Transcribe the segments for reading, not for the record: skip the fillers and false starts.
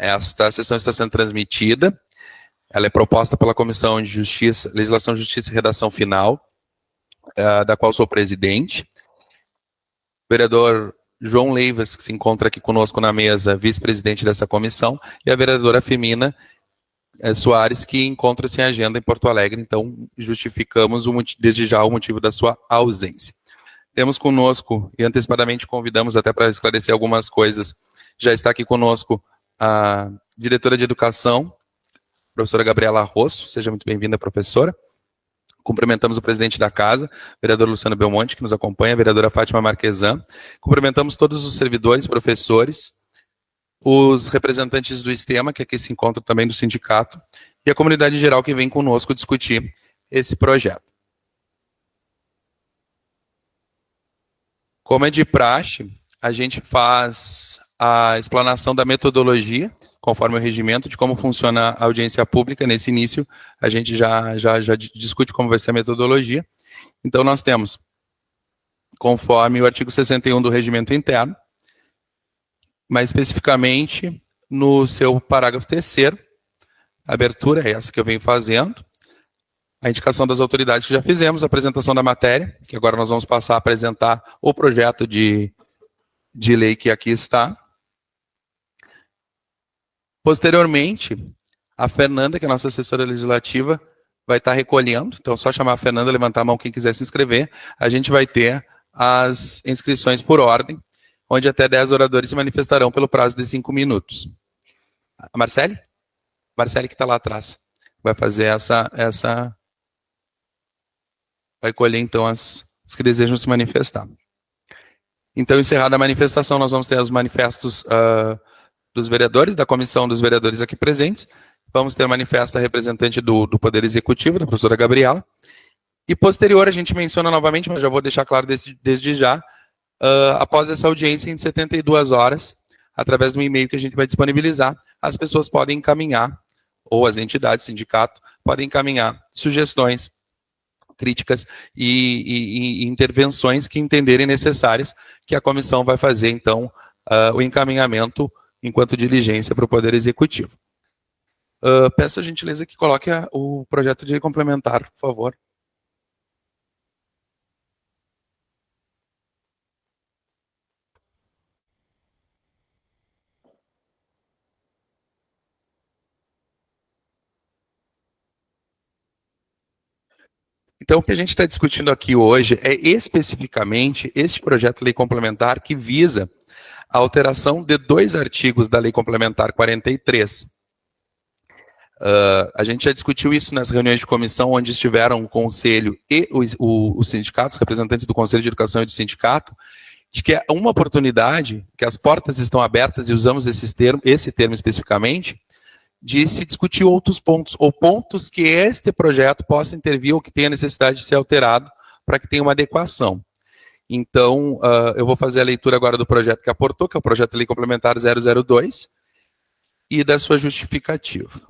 Esta sessão está sendo transmitida. Ela é proposta pela Comissão de Justiça, Legislação, Justiça e Redação Final, da qual sou presidente. O vereador João Leivas, que se encontra aqui conosco na mesa, vice-presidente dessa comissão, e a vereadora Femina Soares, que encontra-se em agenda em Porto Alegre, então justificamos desde já o motivo da sua ausência. Temos conosco, e antecipadamente convidamos até para esclarecer algumas coisas, já está aqui conosco a diretora de Educação, professora Gabriela Rosso. Seja muito bem-vinda, professora. Cumprimentamos o presidente da casa, vereador Luciano Belmonte, que nos acompanha, a vereadora Fátima Marquesan. Cumprimentamos todos os servidores, professores, os representantes do STEMA, que aqui se encontram também do sindicato, e a comunidade geral que vem conosco discutir esse projeto. Como é de praxe, a gente faz a explanação da metodologia, conforme o regimento, de como funciona a audiência pública. Nesse início, a gente já discute como vai ser a metodologia. Então, nós temos, conforme o artigo 61 do regimento interno, mais especificamente no seu parágrafo 3º, a abertura é essa que eu venho fazendo, a indicação das autoridades que já fizemos, a apresentação da matéria, que agora nós vamos passar a apresentar o projeto de lei que aqui está. Posteriormente, a Fernanda, que é a nossa assessora legislativa, vai estar recolhendo. Então, é só chamar a Fernanda, levantar a mão quem quiser se inscrever. A gente vai ter as inscrições por ordem, onde até 10 oradores se manifestarão pelo prazo de 5 minutos. A Marcele? Marcele que está lá atrás. Vai fazer essa... Vai colher, então, as que desejam se manifestar. Então, encerrada a manifestação, nós vamos ter os manifestos dos vereadores, da comissão dos vereadores aqui presentes. Vamos ter o manifesto da representante do Poder Executivo, da professora Gabriela. E posterior, a gente menciona novamente, mas já vou deixar claro desde já, após essa audiência, em 72 horas, através de um e-mail que a gente vai disponibilizar, as pessoas podem encaminhar, ou as entidades, sindicato, podem encaminhar sugestões, críticas e intervenções que entenderem necessárias, que a comissão vai fazer, então, o encaminhamento enquanto diligência para o Poder Executivo. Peço a gentileza que coloque o projeto de lei complementar, por favor. Então, o que a gente está discutindo aqui hoje é especificamente este projeto de lei complementar que visa a alteração de 2 artigos da Lei Complementar 43. A gente já discutiu isso nas reuniões de comissão, onde estiveram o Conselho e os sindicatos, representantes do Conselho de Educação e do sindicato, de que é uma oportunidade, que as portas estão abertas, e usamos esse termo especificamente, de se discutir outros pontos, ou pontos que este projeto possa intervir ou que tenha necessidade de ser alterado para que tenha uma adequação. Então, eu vou fazer a leitura agora do projeto que aportou, que é o projeto de lei complementar 002, e da sua justificativa.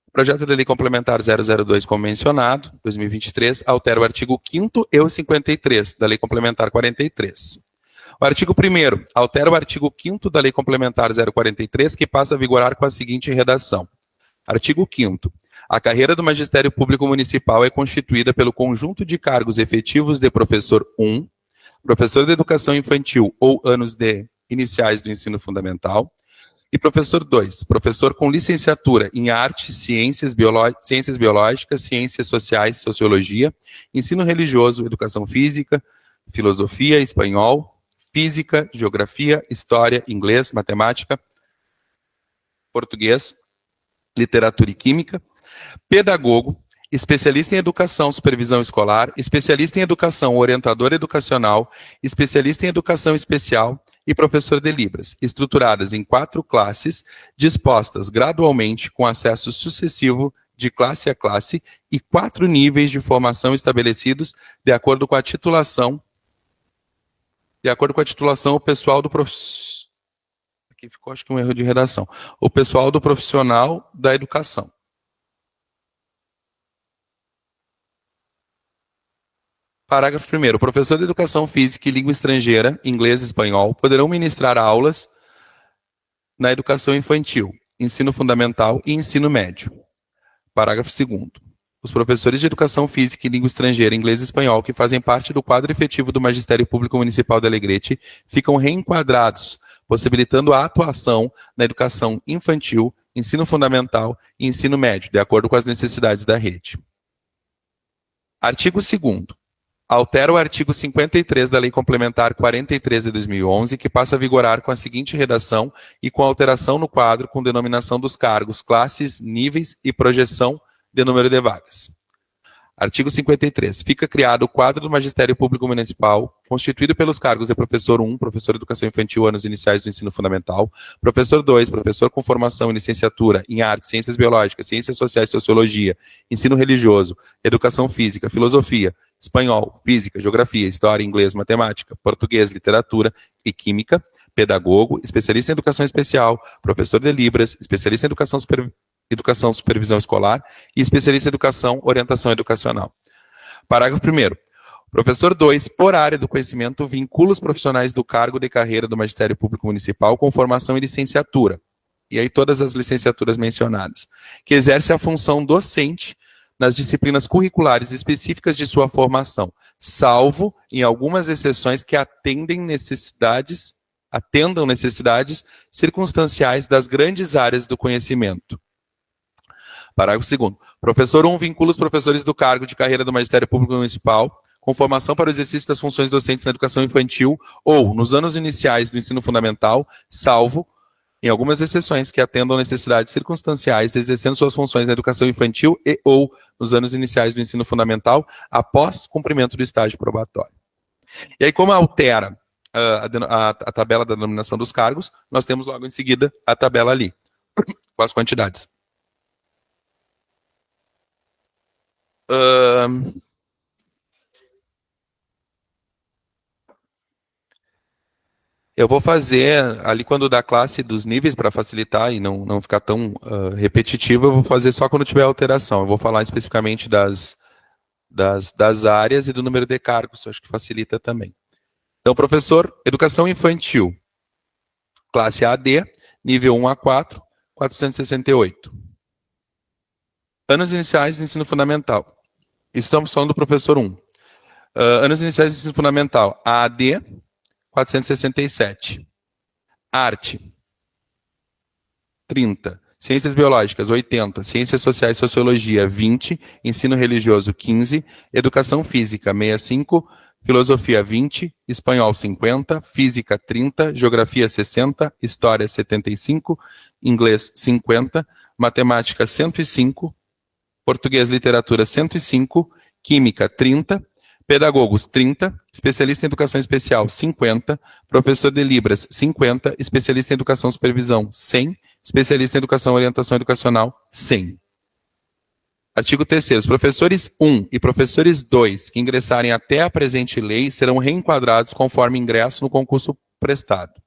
O projeto de lei complementar 002, como mencionado, 2023, altera o artigo 5º e o 53 da lei complementar 43. O artigo 1º altera o artigo 5º da Lei Complementar 043, que passa a vigorar com a seguinte redação. Artigo 5º. A carreira do Magistério Público Municipal é constituída pelo conjunto de cargos efetivos de professor 1, professor de Educação Infantil ou anos iniciais do ensino fundamental, e professor 2, professor com licenciatura em Artes, Ciências Biológicas, Ciências Sociais, Sociologia, Ensino Religioso, Educação Física, Filosofia, Espanhol, Física, Geografia, História, Inglês, Matemática, Português, Literatura e Química, pedagogo, especialista em Educação, Supervisão Escolar, especialista em Educação, Orientador Educacional, especialista em Educação Especial e professor de Libras, estruturadas em 4 classes, dispostas gradualmente com acesso sucessivo de classe a classe e 4 níveis de formação estabelecidos de acordo com a titulação. O pessoal do profissional... Aqui ficou, acho que um erro de redação. O pessoal do profissional da educação. Parágrafo 1º. O professor de Educação Física e Língua Estrangeira, inglês e espanhol, poderão ministrar aulas na educação infantil, ensino fundamental e ensino médio. Parágrafo 2º. Os professores de educação física e língua estrangeira, inglês e espanhol, que fazem parte do quadro efetivo do Magistério Público Municipal de Alegrete, ficam reenquadrados, possibilitando a atuação na educação infantil, ensino fundamental e ensino médio, de acordo com as necessidades da rede. Artigo 2º. Altera o artigo 53 da Lei Complementar 43 de 2011, que passa a vigorar com a seguinte redação e com alteração no quadro com denominação dos cargos, classes, níveis e projeção de número de vagas. Artigo 53. Fica criado o quadro do Magistério Público Municipal, constituído pelos cargos de professor 1, professor de educação infantil, anos iniciais do ensino fundamental, professor 2, professor com formação e licenciatura em artes, ciências biológicas, ciências sociais, sociologia, ensino religioso, educação física, filosofia, espanhol, física, geografia, história, inglês, matemática, português, literatura e química, pedagogo, especialista em educação especial, professor de Libras, especialista em educação supervisão escolar e especialista em educação orientação educacional. Parágrafo 1º. Professor 2, por área do conhecimento, vincula os profissionais do cargo de carreira do Magistério Público Municipal com formação e licenciatura, e aí todas as licenciaturas mencionadas, que exerce a função docente nas disciplinas curriculares específicas de sua formação, salvo em algumas exceções que atendam necessidades circunstanciais das grandes áreas do conhecimento. Parágrafo 2º. Professor 1 vincula os professores do cargo de carreira do Magistério Público Municipal com formação para o exercício das funções docentes na educação infantil ou nos anos iniciais do ensino fundamental, salvo em algumas exceções que atendam necessidades circunstanciais, exercendo suas funções na educação infantil e ou nos anos iniciais do ensino fundamental, após cumprimento do estágio probatório. E aí, como altera a tabela da denominação dos cargos, nós temos logo em seguida a tabela ali, com as quantidades. Eu vou fazer, ali quando dá classe dos níveis, para facilitar e não ficar tão repetitivo, eu vou fazer só quando tiver alteração. Eu vou falar especificamente das áreas e do número de cargos, acho que facilita também. Então, professor, educação infantil, classe AD, nível 1 a 4, 468. Anos iniciais do ensino fundamental. Estamos falando do professor 1. Anos iniciais do ensino fundamental, AD, 467. Arte, 30. Ciências biológicas, 80. Ciências sociais e sociologia, 20. Ensino religioso, 15. Educação física, 65. Filosofia, 20. Espanhol, 50. Física, 30. Geografia, 60. História, 75. Inglês, 50. Matemática, 105. Português, literatura, 105. Química, 30. Pedagogos, 30. Especialista em educação especial, 50. Professor de Libras, 50. Especialista em educação supervisão, 100. Especialista em educação orientação educacional, 100. Artigo 3º. Os professores 1 e professores 2 que ingressarem até a presente lei serão reenquadrados conforme ingresso no concurso prestado.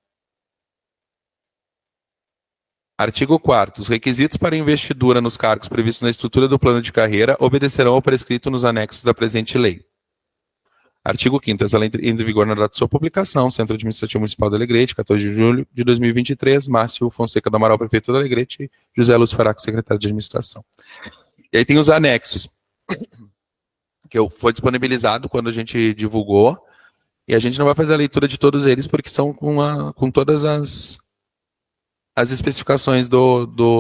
Artigo 4º. Os requisitos para investidura nos cargos previstos na estrutura do plano de carreira obedecerão ao prescrito nos anexos da presente lei. Artigo 5º. Essa lei entra em vigor na data de sua publicação. Centro Administrativo Municipal de Alegrete, 14 de julho de 2023. Márcio Fonseca do Amaral, prefeito de Alegrete. José Lúcio Faraco, secretário de Administração. E aí tem os anexos, que foi disponibilizado quando a gente divulgou. E a gente não vai fazer a leitura de todos eles, porque são com todas as especificações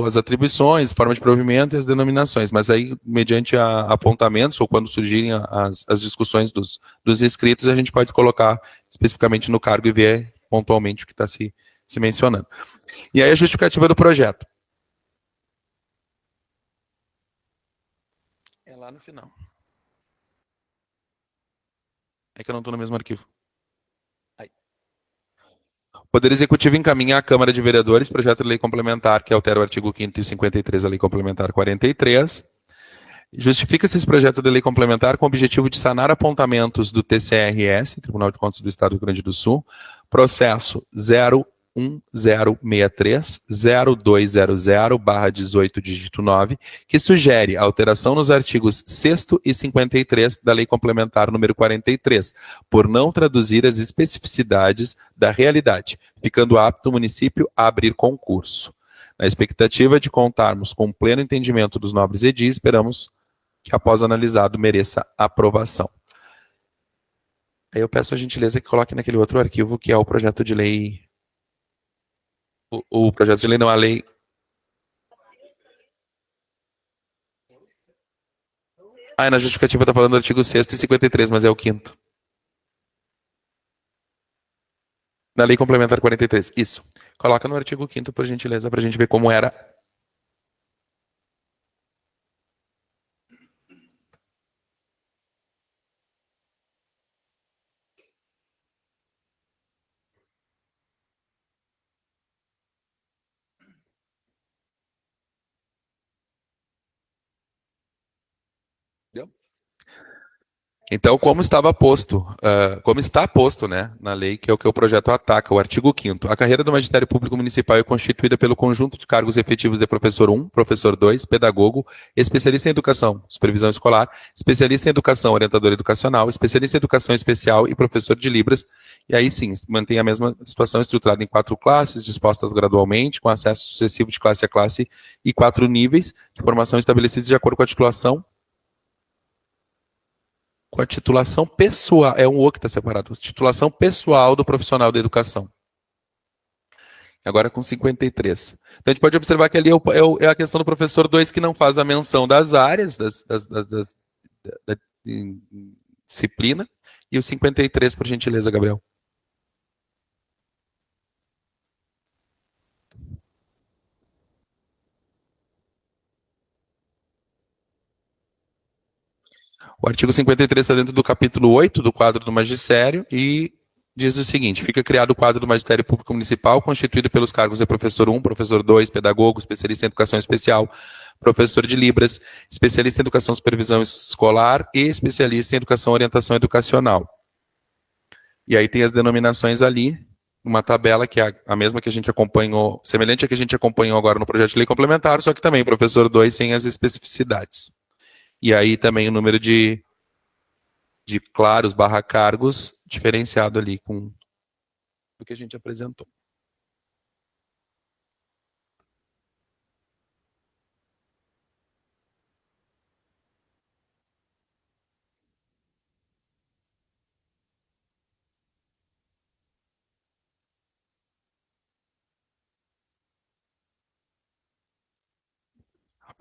as atribuições, forma de provimento e as denominações, mas aí, mediante apontamentos, ou quando surgirem as discussões dos inscritos, a gente pode colocar especificamente no cargo e ver pontualmente o que está se mencionando. E aí a justificativa do projeto. É lá no final. É que eu não estou no mesmo arquivo. O Poder Executivo encaminha à Câmara de Vereadores projeto de lei complementar que altera o artigo 5º e 53 da Lei Complementar 43. Justifica-se esse projeto de lei complementar com o objetivo de sanar apontamentos do TCRS, Tribunal de Contas do Estado do Rio Grande do Sul, processo 01063-0200/18 dígito 9, que sugere a alteração nos artigos 6º e 53 da Lei Complementar número 43, por não traduzir as especificidades da realidade, ficando apto o município a abrir concurso. Na expectativa de contarmos com o pleno entendimento dos nobres edis, esperamos que, após analisado, mereça aprovação. Aí eu peço a gentileza que coloque naquele outro arquivo, que é o projeto de lei... O projeto de lei, não, a lei... Na justificativa está falando do artigo 6º e 53, mas é o 5º. Na lei complementar 43, isso. Coloca no artigo 5º, por gentileza, para a gente ver como era. Então, como estava posto, como está posto, né, na lei, que é o que o projeto ataca, o artigo 5º, a carreira do magistério público municipal é constituída pelo conjunto de cargos efetivos de professor 1, professor 2, pedagogo, especialista em educação, supervisão escolar, especialista em educação, orientador educacional, especialista em educação especial e professor de Libras. E aí sim, mantém a mesma situação estruturada em 4 classes, dispostas gradualmente, com acesso sucessivo de classe a classe e 4 níveis de formação estabelecidos de acordo com a titulação pessoal, é um O que está separado, titulação pessoal do profissional da educação. Agora com 53. Então a gente pode observar que ali é a questão do professor 2 que não faz a menção das áreas, da disciplina, e o 53, por gentileza, Gabriel. O artigo 53 está dentro do capítulo 8 do quadro do magistério e diz o seguinte: fica criado o quadro do magistério público municipal, constituído pelos cargos de professor 1, professor 2, pedagogo, especialista em educação especial, professor de Libras, especialista em educação e supervisão escolar e especialista em educação e orientação educacional. E aí tem as denominações ali, uma tabela que é a mesma que a gente acompanhou, semelhante à que a gente acompanhou agora no projeto de lei complementar, só que também professor 2 sem as especificidades. E aí também o número de claros / cargos diferenciado ali com o que a gente apresentou.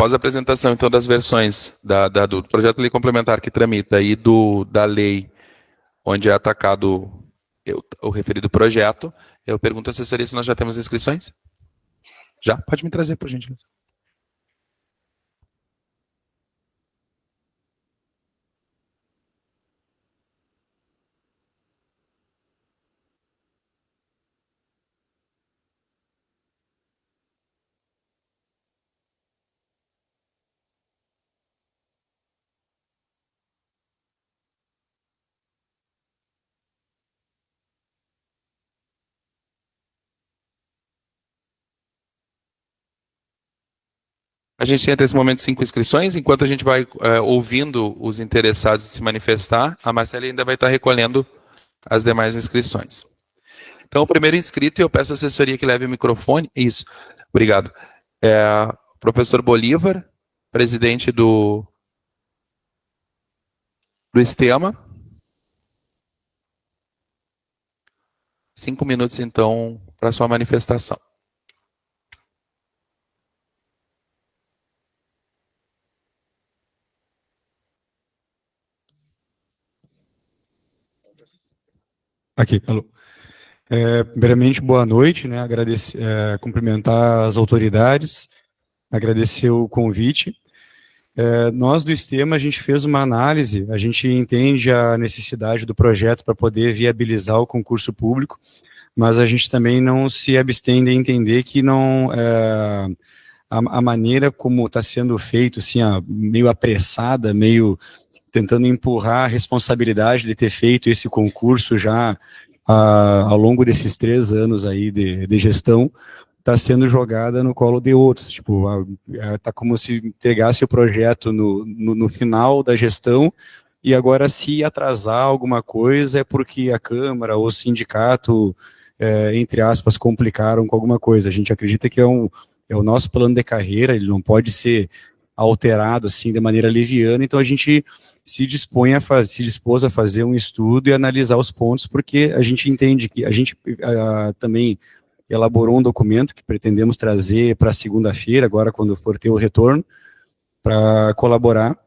Após a apresentação, então, das versões do projeto de lei complementar que tramita e da lei onde é atacado o referido projeto, eu pergunto à assessoria se nós já temos inscrições. Já? Pode me trazer, por gentileza. A gente tem até esse momento 5 inscrições. Enquanto a gente vai ouvindo os interessados se manifestar, a Marcela ainda vai estar recolhendo as demais inscrições. Então, o primeiro inscrito, eu peço à assessoria que leve o microfone. Isso, obrigado. Professor Bolívar, presidente do STEMA. 5 minutos, então, para a sua manifestação. Aqui, alô. Primeiramente, boa noite, né? Cumprimentar as autoridades, agradecer o convite. Nós do STEMA, a gente fez uma análise, a gente entende a necessidade do projeto para poder viabilizar o concurso público, mas a gente também não se abstém de entender que não a maneira como está sendo feito, assim, meio apressada, meio tentando empurrar a responsabilidade de ter feito esse concurso já ao longo desses 3 anos aí de gestão, está sendo jogada no colo de outros. Tipo, está como se entregasse o projeto no final da gestão e agora se atrasar alguma coisa é porque a Câmara ou o sindicato, entre aspas, complicaram com alguma coisa. A gente acredita que é é o nosso plano de carreira, ele não pode ser alterado assim de maneira leviana, então a gente se dispôs a fazer um estudo e analisar os pontos, porque a gente entende que a gente também elaborou um documento que pretendemos trazer para segunda-feira, agora quando for ter o retorno, para colaborar,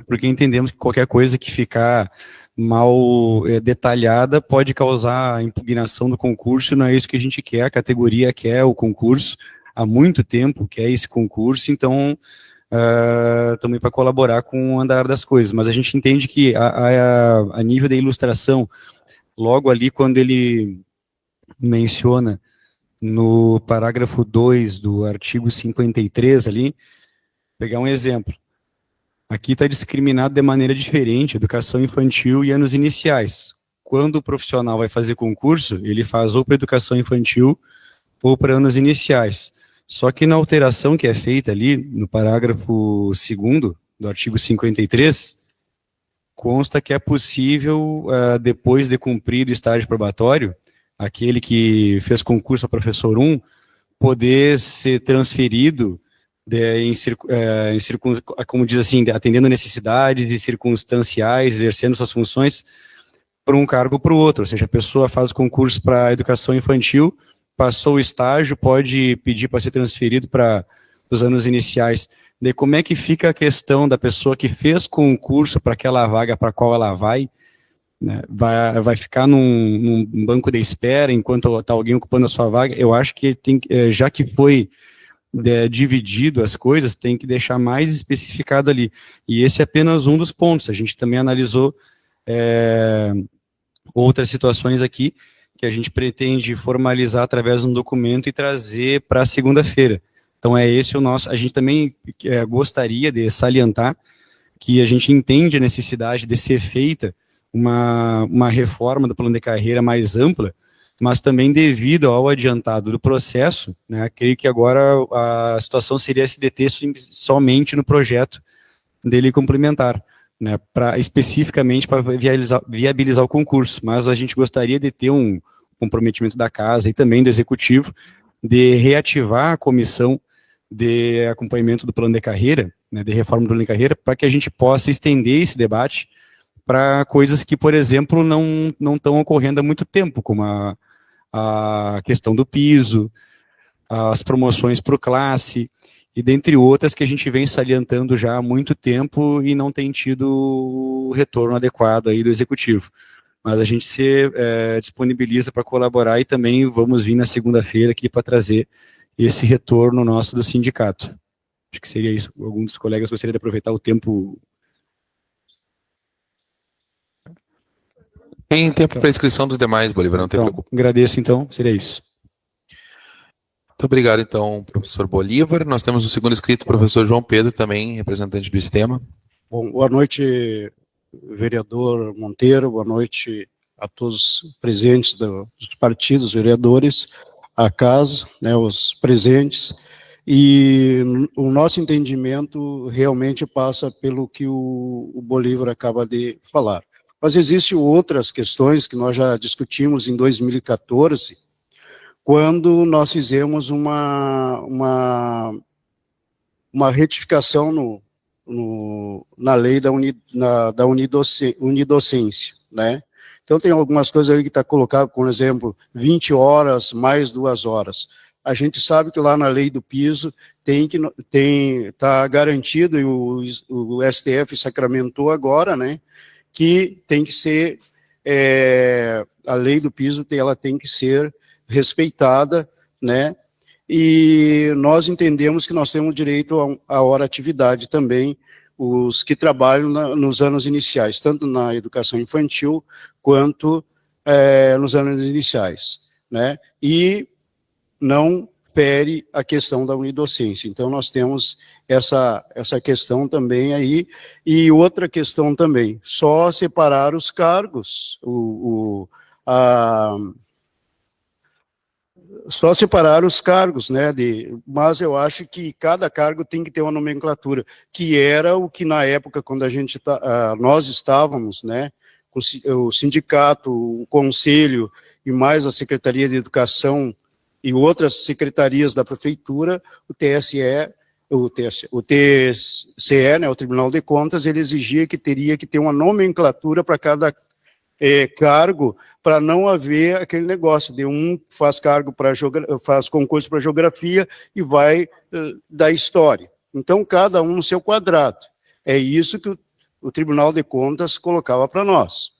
porque entendemos que qualquer coisa que ficar mal detalhada pode causar impugnação do concurso, e não é isso que a gente quer, a categoria quer o concurso, há muito tempo quer esse concurso, então também para colaborar com o andar das coisas, mas a gente entende que a nível da ilustração, logo ali quando ele menciona no parágrafo 2 do artigo 53 ali, pegar um exemplo, aqui está discriminado de maneira diferente, educação infantil e anos iniciais. Quando o profissional vai fazer concurso, ele faz ou para educação infantil ou para anos iniciais. Só que na alteração que é feita ali, no parágrafo 2º do artigo 53, consta que é possível, depois de cumprido o estágio probatório, aquele que fez concurso a professor 1, poder ser transferido, como diz assim, atendendo necessidades circunstanciais, exercendo suas funções, para um cargo para o outro. Ou seja, a pessoa faz concurso para educação infantil, passou o estágio, pode pedir para ser transferido para os anos iniciais. De como é que fica a questão da pessoa que fez concurso para aquela vaga para a qual ela vai, né, vai ficar num banco de espera enquanto está alguém ocupando a sua vaga? Eu acho que tem, já que foi dividido as coisas, tem que deixar mais especificado ali. E esse é apenas um dos pontos. A gente também analisou outras situações aqui que a gente pretende formalizar através de um documento e trazer para segunda-feira. Então é esse o nosso. A gente também gostaria de salientar que a gente entende a necessidade de ser feita uma reforma do plano de carreira mais ampla, mas também devido ao adiantado do processo, né, creio que agora a situação seria se deter somente no projeto dele complementar, né, especificamente para viabilizar o concurso, mas a gente gostaria de ter um comprometimento da casa e também do executivo de reativar a comissão de acompanhamento do plano de carreira, né, de reforma do plano de carreira, para que a gente possa estender esse debate para coisas que, por exemplo, não estão ocorrendo há muito tempo, como a questão do piso, as promoções por classe, e dentre outras que a gente vem salientando já há muito tempo e não tem tido o retorno adequado aí do executivo. Mas a gente se disponibiliza para colaborar e também vamos vir na segunda-feira aqui para trazer esse retorno nosso do sindicato. Acho que seria isso. Algum dos colegas gostaria de aproveitar o tempo. Tem tempo para inscrição dos demais, Bolívar, não tem preocupação. Agradeço, então, seria isso. Muito obrigado, então, professor Bolívar. Nós temos o segundo inscrito, professor João Pedro, também representante do STEMA. Bom, boa noite, vereador Monteiro, boa noite a todos os presentes dos partidos, vereadores, a casa, né, os presentes, e o nosso entendimento realmente passa pelo que o Bolívar acaba de falar. Mas existem outras questões que nós já discutimos em 2014, quando nós fizemos uma retificação na lei da unidocência, né? Então tem algumas coisas aí que está colocado, por exemplo, 20 horas mais 2 horas. A gente sabe que lá na lei do piso está garantido, e o STF sacramentou agora, né, que tem que ser, a lei do piso ela tem que ser respeitada, né, e nós entendemos que nós temos direito à hora atividade também, os que trabalham nos anos iniciais, tanto na educação infantil quanto nos anos iniciais, né, e não fere a questão da unidocência. Então, nós temos essa questão também aí, e outra questão também, só separar os cargos, só separar os cargos, né, mas eu acho que cada cargo tem que ter uma nomenclatura, que era o que na época, quando nós estávamos, né, o sindicato, o conselho e mais a Secretaria de Educação e outras secretarias da prefeitura, o TCE, né, o Tribunal de Contas, ele exigia que teria que ter uma nomenclatura para cada cargo, para não haver aquele negócio de um faz concurso para geografia e vai da história. Então, cada um no seu quadrado. É isso que o Tribunal de Contas colocava para nós,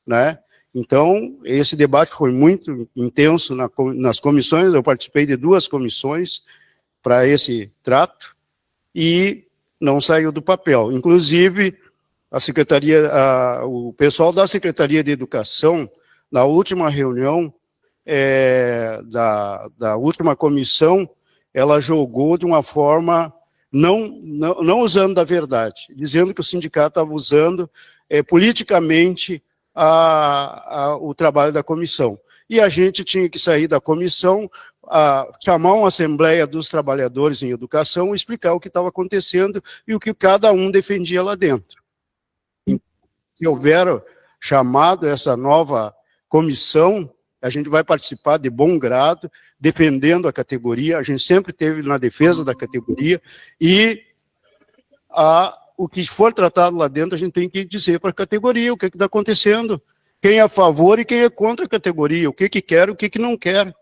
né? Então, esse debate foi muito intenso nas comissões, eu participei de 2 comissões para esse trato, e não saiu do papel. Inclusive, o pessoal da Secretaria de Educação, na última reunião da última comissão, ela jogou de uma forma, não usando da verdade, dizendo que o sindicato estava usando politicamente o trabalho da comissão. E a gente tinha que sair da comissão, chamar uma assembleia dos trabalhadores em educação, explicar o que estava acontecendo e o que cada um defendia lá dentro. Se houver chamado essa nova comissão, a gente vai participar de bom grado, defendendo a categoria, a gente sempre esteve na defesa da categoria, e o que for tratado lá dentro, a gente tem que dizer para a categoria o que está acontecendo, quem é a favor e quem é contra a categoria, o que quer e o que não quer.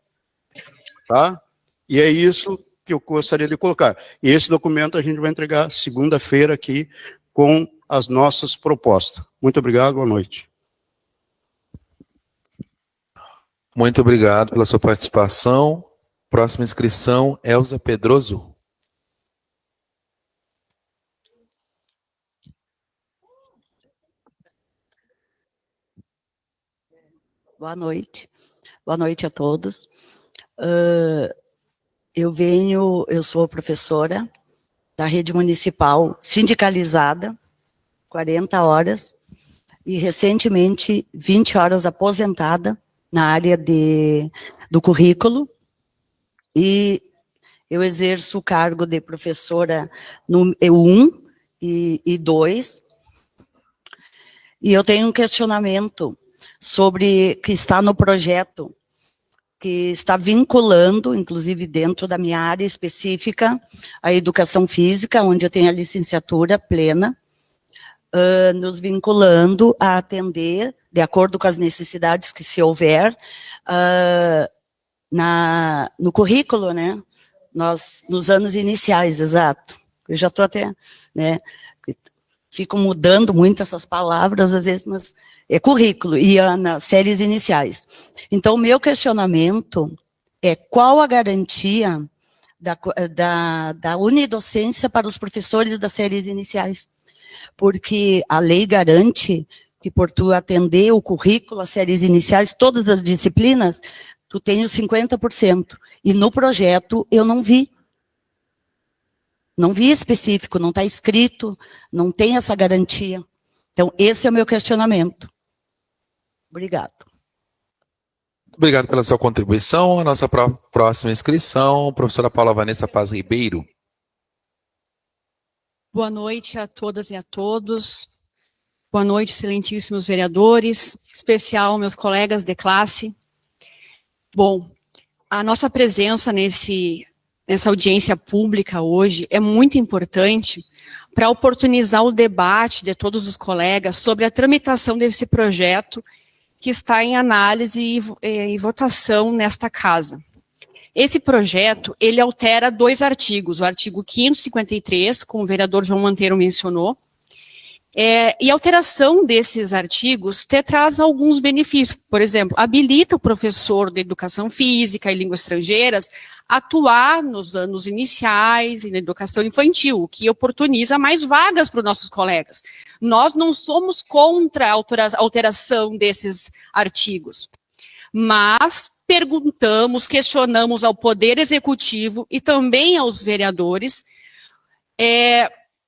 Tá? E é isso que eu gostaria de colocar. E esse documento a gente vai entregar segunda-feira aqui com as nossas propostas. Muito obrigado, boa noite. Muito obrigado pela sua participação. Próxima inscrição, Elza Pedroso. Boa noite. Boa noite a todos. Eu sou professora da rede municipal sindicalizada, 40 horas, e recentemente 20 horas aposentada na área do currículo, e eu exerço o cargo de professora no E1 e 2, e eu tenho um questionamento sobre que está no projeto, que está vinculando, inclusive dentro da minha área específica, a educação física, onde eu tenho a licenciatura plena, nos vinculando a atender, de acordo com as necessidades que se houver, no currículo, né? Nos anos iniciais, exato. Eu já estou até, né? Fico mudando muito essas palavras, às vezes, mas é currículo, e nas séries iniciais. Então, o meu questionamento é qual a garantia da unidocência para os professores das séries iniciais? Porque a lei garante que, por tu atender o currículo, as séries iniciais, todas as disciplinas, tu tem os 50%. E no projeto eu não vi. Não vi específico, não está escrito, não tem essa garantia. Então, esse é o meu questionamento. Obrigado. Obrigado pela sua contribuição. A nossa próxima inscrição, professora Paula Vanessa Paz Ribeiro. Boa noite a todas e a todos. Boa noite, excelentíssimos vereadores, em especial meus colegas de classe. Bom, a nossa presença nessa audiência pública hoje é muito importante para oportunizar o debate de todos os colegas sobre a tramitação desse projeto que está em análise e votação nesta casa. Esse projeto, ele altera 2 artigos, o artigo 553, como o vereador João Monteiro mencionou, e a alteração desses artigos traz alguns benefícios. Por exemplo, habilita o professor de educação física e línguas estrangeiras a atuar nos anos iniciais e na educação infantil, o que oportuniza mais vagas para os nossos colegas. Nós não somos contra a alteração desses artigos, mas perguntamos, questionamos ao Poder Executivo e também aos vereadores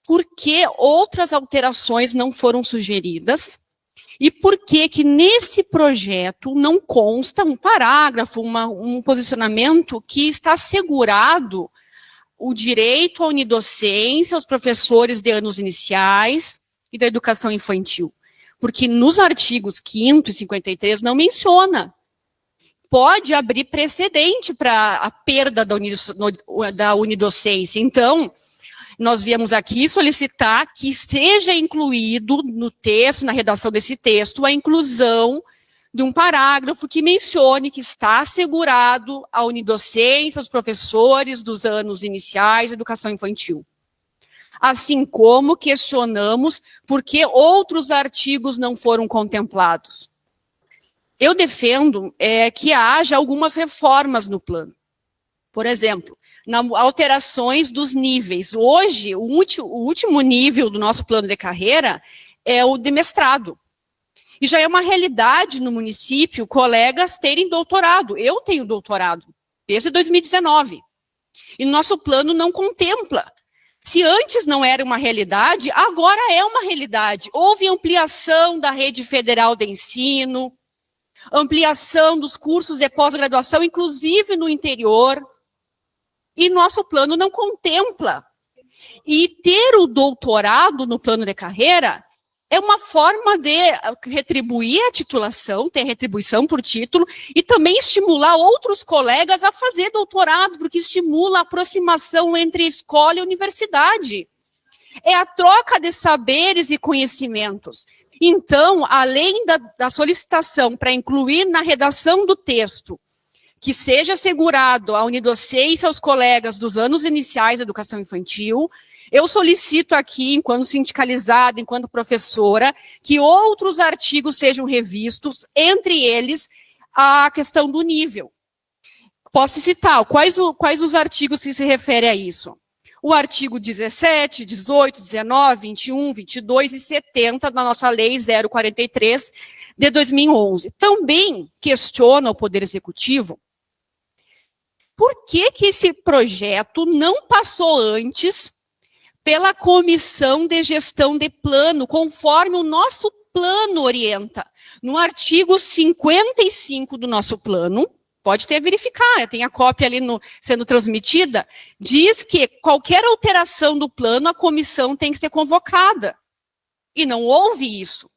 por que outras alterações não foram sugeridas e por que nesse projeto não consta um parágrafo, um posicionamento que está assegurado o direito à unidocência aos professores de anos iniciais e da educação infantil. Porque nos artigos 5º e 53 não menciona. pode abrir precedente para a perda da unidocência. Então, nós viemos aqui solicitar que seja incluído no texto, na redação desse texto, a inclusão de um parágrafo que mencione que está assegurado a unidocência aos professores dos anos iniciais de educação infantil. Assim como questionamos por que outros artigos não foram contemplados. Eu defendo que haja algumas reformas no plano. Por exemplo, alterações dos níveis. Hoje, o último nível do nosso plano de carreira é o de mestrado. E já é uma realidade no município colegas terem doutorado. Eu tenho doutorado desde 2019. E nosso plano não contempla. Se antes não era uma realidade, agora é uma realidade. Houve ampliação da rede federal de ensino, ampliação dos cursos de pós-graduação, inclusive no interior. E nosso plano não contempla. E ter o doutorado no plano de carreira é uma forma de retribuir a titulação, ter retribuição por título, e também estimular outros colegas a fazer doutorado, porque estimula a aproximação entre escola e universidade. É a troca de saberes e conhecimentos. Então, além da solicitação para incluir na redação do texto que seja assegurado a unidocência aos colegas dos anos iniciais da educação infantil, eu solicito aqui, enquanto sindicalizada, enquanto professora, que outros artigos sejam revistos, entre eles a questão do nível. Posso citar quais os artigos que se referem a isso? O artigo 17, 18, 19, 21, 22 e 70 da nossa Lei 043 de 2011. Também questiona o Poder Executivo por que esse projeto não passou antes pela Comissão de Gestão de Plano, conforme o nosso plano orienta. No artigo 55 do nosso plano, pode ter verificar, tem a cópia ali sendo transmitida, diz que qualquer alteração do plano, a comissão tem que ser convocada. E não houve isso.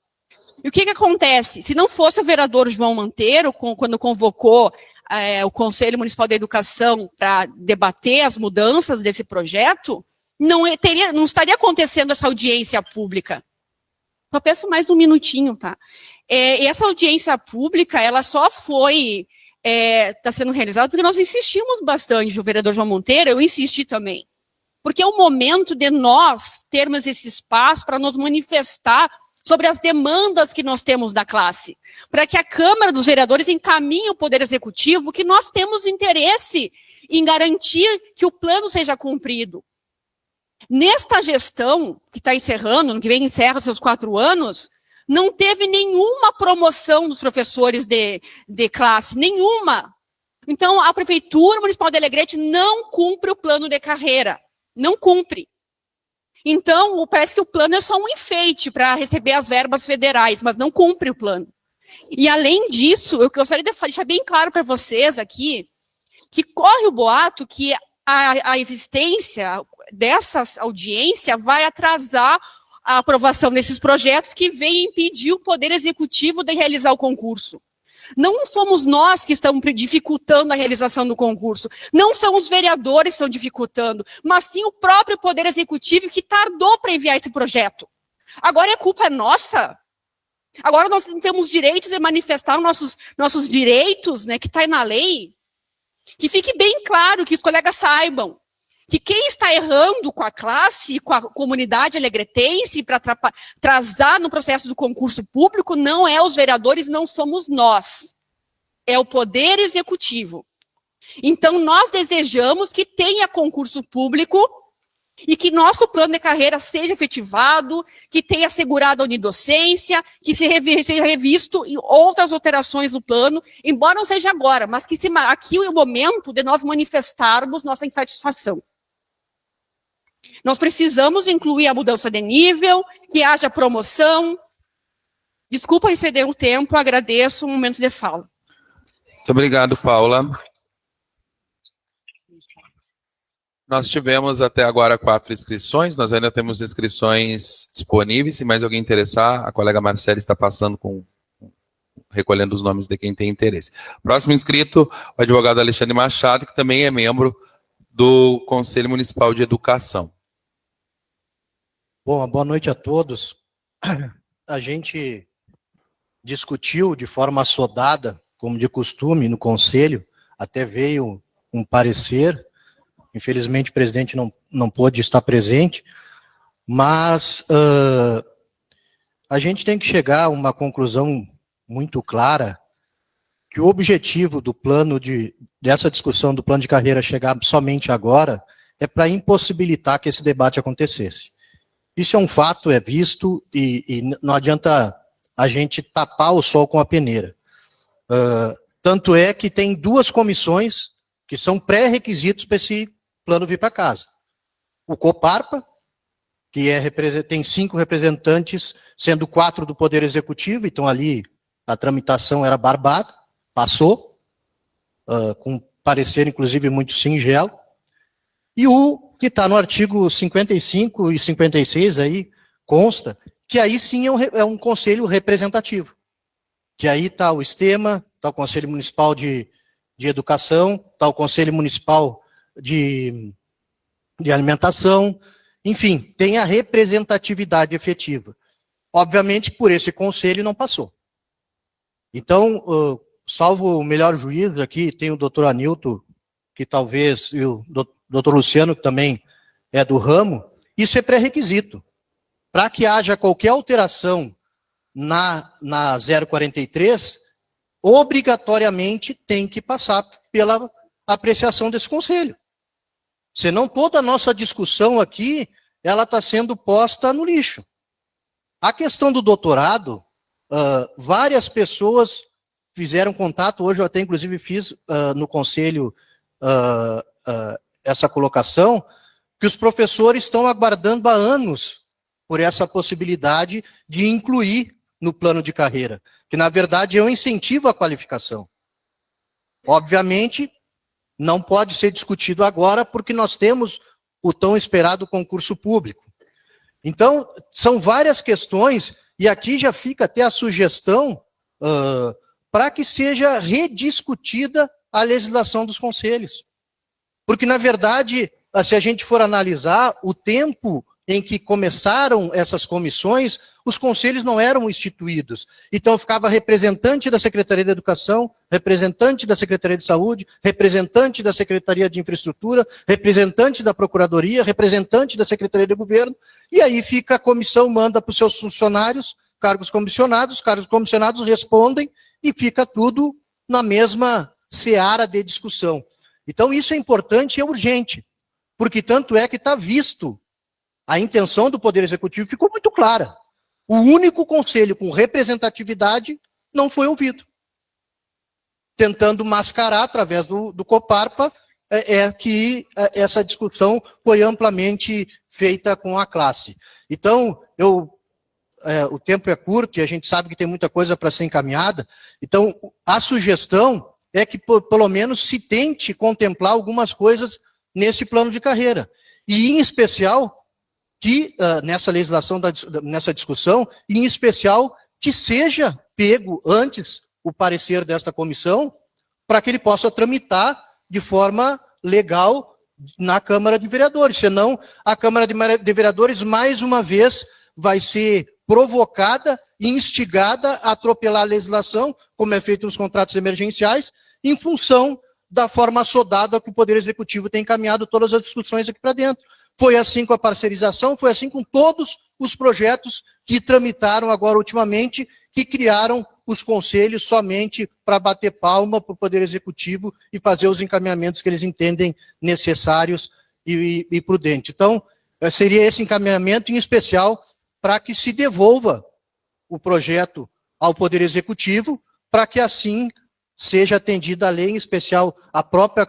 E o que acontece? Se não fosse o vereador João Monteiro, quando convocou o Conselho Municipal da Educação para debater as mudanças desse projeto, não estaria acontecendo essa audiência pública. Só peço mais um minutinho, tá? Essa audiência pública, ela só está sendo realizada porque nós insistimos bastante, o vereador João Monteiro, eu insisti também. Porque é o momento de nós termos esse espaço para nos manifestar sobre as demandas que nós temos da classe, para que a Câmara dos Vereadores encaminhe o Poder Executivo, que nós temos interesse em garantir que o plano seja cumprido. Nesta gestão, que está encerrando, no que vem encerra seus 4 anos, não teve nenhuma promoção dos professores de classe, nenhuma. Então, a Prefeitura Municipal de Alegrete não cumpre o plano de carreira, não cumpre. Então, parece que o plano é só um enfeite para receber as verbas federais, mas não cumpre o plano. E, além disso, eu gostaria de deixar bem claro para vocês aqui, que corre o boato que a existência dessa audiência vai atrasar a aprovação desses projetos que vem impedir o Poder Executivo de realizar o concurso. Não somos nós que estamos dificultando a realização do concurso, não são os vereadores que estão dificultando, mas sim o próprio Poder Executivo que tardou para enviar esse projeto. Agora a culpa é nossa? Agora nós não temos direito de manifestar nossos direitos, né, que está aí na lei? Que fique bem claro, que os colegas saibam que quem está errando com a classe e com a comunidade alegretense para atrasar no processo do concurso público não é os vereadores, não somos nós. É o Poder Executivo. Então, nós desejamos que tenha concurso público e que nosso plano de carreira seja efetivado, que tenha assegurado a unidocência, que seja revisto em outras alterações do plano, embora não seja agora, mas que aqui é o momento de nós manifestarmos nossa insatisfação. Nós precisamos incluir a mudança de nível, que haja promoção. Desculpa exceder o tempo, agradeço o momento de fala. Muito obrigado, Paula. Nós tivemos até agora 4 inscrições, nós ainda temos inscrições disponíveis, se mais alguém interessar, a colega Marcela está passando com o recolhendo os nomes de quem tem interesse. Próximo inscrito, o advogado Alexandre Machado, que também é membro do Conselho Municipal de Educação. Bom, boa noite a todos. A gente discutiu de forma assodada, como de costume, no Conselho, até veio um parecer. Infelizmente, o presidente não pôde estar presente, mas a gente tem que chegar a uma conclusão muito clara, que o objetivo do plano dessa discussão do plano de carreira chegar somente agora é para impossibilitar que esse debate acontecesse. Isso é um fato, é visto, e não adianta a gente tapar o sol com a peneira. Tanto é que tem 2 comissões que são pré-requisitos para esse plano vir para casa. O Coparpa, que tem 5 representantes, sendo 4 do Poder Executivo, então ali a tramitação era barbada, passou, com parecer, inclusive, muito singelo. E o que está no artigo 55 e 56, aí consta, que aí sim é um conselho representativo. Que aí está o STEMA, está o Conselho Municipal de Educação, está o Conselho Municipal de Alimentação, enfim, tem a representatividade efetiva. Obviamente, por esse conselho não passou. Então, salvo o melhor juízo aqui, tem o doutor Anilton, que talvez, e o doutor Luciano, que também é do ramo, isso é pré-requisito. Para que haja qualquer alteração na 043, obrigatoriamente tem que passar pela apreciação desse conselho. Senão toda a nossa discussão aqui, ela está sendo posta no lixo. A questão do doutorado, várias pessoas fizeram contato, hoje eu até inclusive fiz no conselho essa colocação, que os professores estão aguardando há anos por essa possibilidade de incluir no plano de carreira, que na verdade é um incentivo à qualificação. Obviamente, não pode ser discutido agora, porque nós temos o tão esperado concurso público. Então, são várias questões, e aqui já fica até a sugestão para que seja rediscutida a legislação dos conselhos. Porque, na verdade, se a gente for analisar o tempo em que começaram essas comissões, os conselhos não eram instituídos. Então, ficava representante da Secretaria de Educação, representante da Secretaria de Saúde, representante da Secretaria de Infraestrutura, representante da Procuradoria, representante da Secretaria de Governo, e aí fica a comissão, manda para os seus funcionários, cargos comissionados respondem, e fica tudo na mesma seara de discussão. Então, isso é importante e é urgente, porque tanto é que está visto. A intenção do Poder Executivo ficou muito clara. O único conselho com representatividade não foi ouvido. Tentando mascarar, através do Coparpa, que essa discussão foi amplamente feita com a classe. Então, o tempo é curto e a gente sabe que tem muita coisa para ser encaminhada. Então, a sugestão é que, pelo menos, se tente contemplar algumas coisas nesse plano de carreira. E, em especial, que nessa legislação, nessa discussão, em especial, que seja pego antes o parecer desta comissão, para que ele possa tramitar de forma legal na Câmara de Vereadores. Senão, a Câmara de Vereadores, mais uma vez, vai ser provocada e instigada a atropelar a legislação, como é feito nos contratos emergenciais, em função da forma assodada que o Poder Executivo tem encaminhado todas as discussões aqui para dentro. Foi assim com a parcerização, foi assim com todos os projetos que tramitaram agora ultimamente, que criaram os conselhos somente para bater palma para o Poder Executivo e fazer os encaminhamentos que eles entendem necessários e prudentes. Então, seria esse encaminhamento, em especial, para que se devolva o projeto ao Poder Executivo, para que assim seja atendida a lei, em especial a própria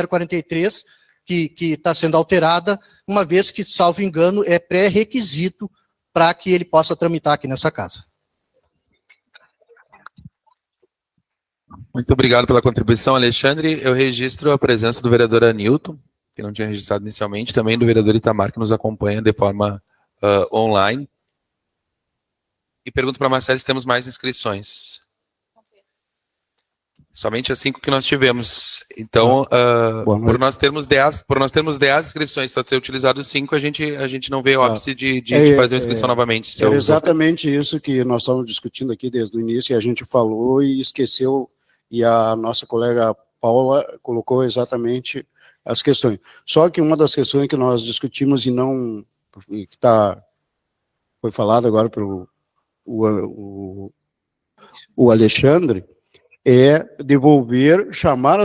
043, que está sendo alterada, uma vez que, salvo engano, é pré-requisito para que ele possa tramitar aqui nessa casa. Muito obrigado pela contribuição, Alexandre. Eu registro a presença do vereador Anilton, que não tinha registrado inicialmente, também do vereador Itamar, que nos acompanha de forma online. E pergunto para a Marcela se temos mais inscrições. Somente as 5 que nós tivemos. Então, por nós termos 10 inscrições, só ter utilizado 5, a gente não vê óbice de fazer uma inscrição novamente. Era exatamente isso que nós estávamos discutindo aqui desde o início, e a gente falou e esqueceu, e a nossa colega Paula colocou exatamente as questões. Só que uma das questões que nós discutimos e não, que foi falado agora pelo o Alexandre, é devolver, chamar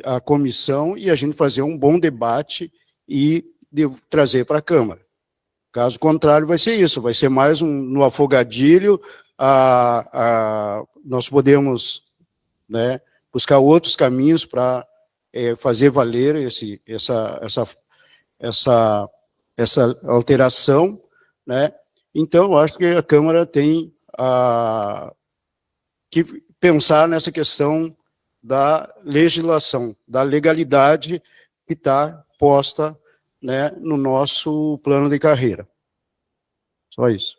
a comissão e a gente fazer um bom debate e trazer para a Câmara. Caso contrário, vai ser isso, vai ser mais no afogadilho, nós podemos, né, buscar outros caminhos para fazer valer essa alteração, né? Então, eu acho que a Câmara tem que pensar nessa questão da legislação, da legalidade que está posta, né, no nosso plano de carreira. Só isso.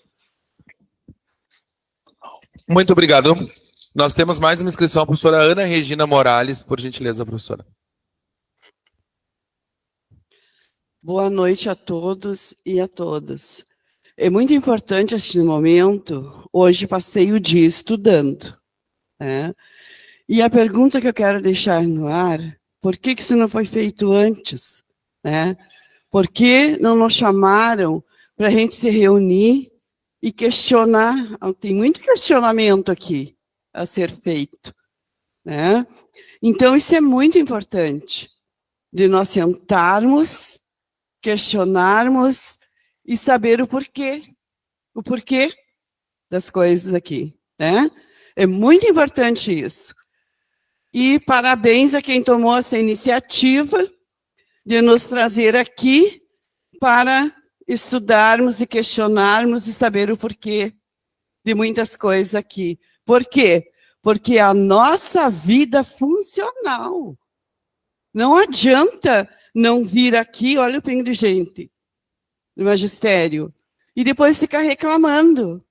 Muito obrigado. Nós temos mais uma inscrição, a professora Ana Regina Morales, por gentileza, professora. Boa noite a todos e a todas. É muito importante este momento. Hoje passei o dia estudando, né? E a pergunta que eu quero deixar no ar: por que isso não foi feito antes, né? Por que não nos chamaram para a gente se reunir e questionar? Tem muito questionamento aqui a ser feito, né? Então, isso é muito importante, de nós sentarmos, questionarmos e saber o porquê das coisas aqui, né? É muito importante isso. E parabéns a quem tomou essa iniciativa de nos trazer aqui para estudarmos e questionarmos e saber o porquê de muitas coisas aqui. Por quê? Porque a nossa vida funcional. Não adianta não vir aqui, olha o pingo de gente, no magistério, e depois ficar reclamando.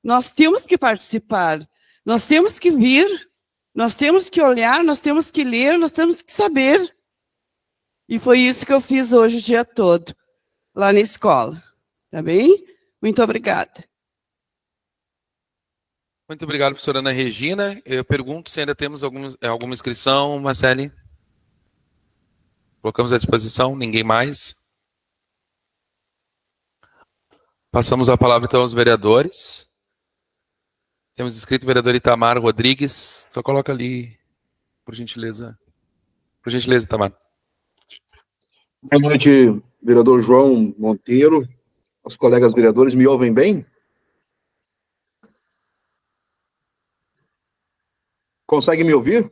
Nós temos que participar, nós temos que vir, nós temos que olhar, nós temos que ler, nós temos que saber. E foi isso que eu fiz hoje o dia todo, lá na escola. Tá bem? Muito obrigada. Muito obrigado, professora Ana Regina. Eu pergunto se ainda temos alguma inscrição, Marcele. Colocamos à disposição, ninguém mais. Passamos a palavra, então, aos vereadores. Temos inscrito o vereador Itamar Rodrigues. Só coloca ali, por gentileza. Por gentileza, Itamar. Boa noite, vereador João Monteiro. Os colegas vereadores me ouvem bem? Consegue me ouvir?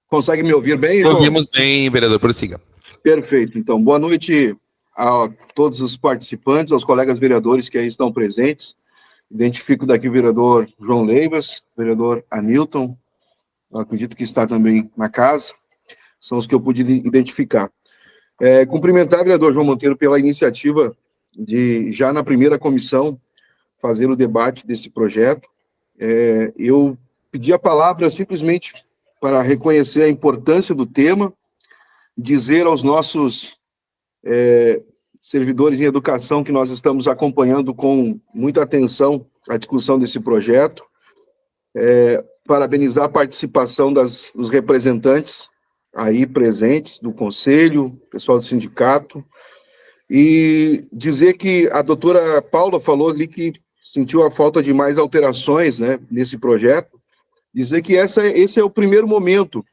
Consegue me ouvir bem, João? Ouvimos bem, vereador, prossiga. Perfeito. Então, boa noite a todos os participantes, aos colegas vereadores que aí estão presentes. Identifico daqui o vereador João Leivas, vereador Hamilton, eu acredito que está também na casa, são os que eu pude identificar. Cumprimentar o vereador João Monteiro pela iniciativa de, já na primeira comissão, fazer o debate desse projeto. Eu pedi a palavra simplesmente para reconhecer a importância do tema, dizer aos nossos servidores em educação que nós estamos acompanhando com muita atenção a discussão desse projeto, parabenizar a participação dos representantes aí presentes do conselho, pessoal do sindicato, e dizer que a doutora Paula falou ali que sentiu a falta de mais alterações, né, nesse projeto, dizer que esse é o primeiro momento.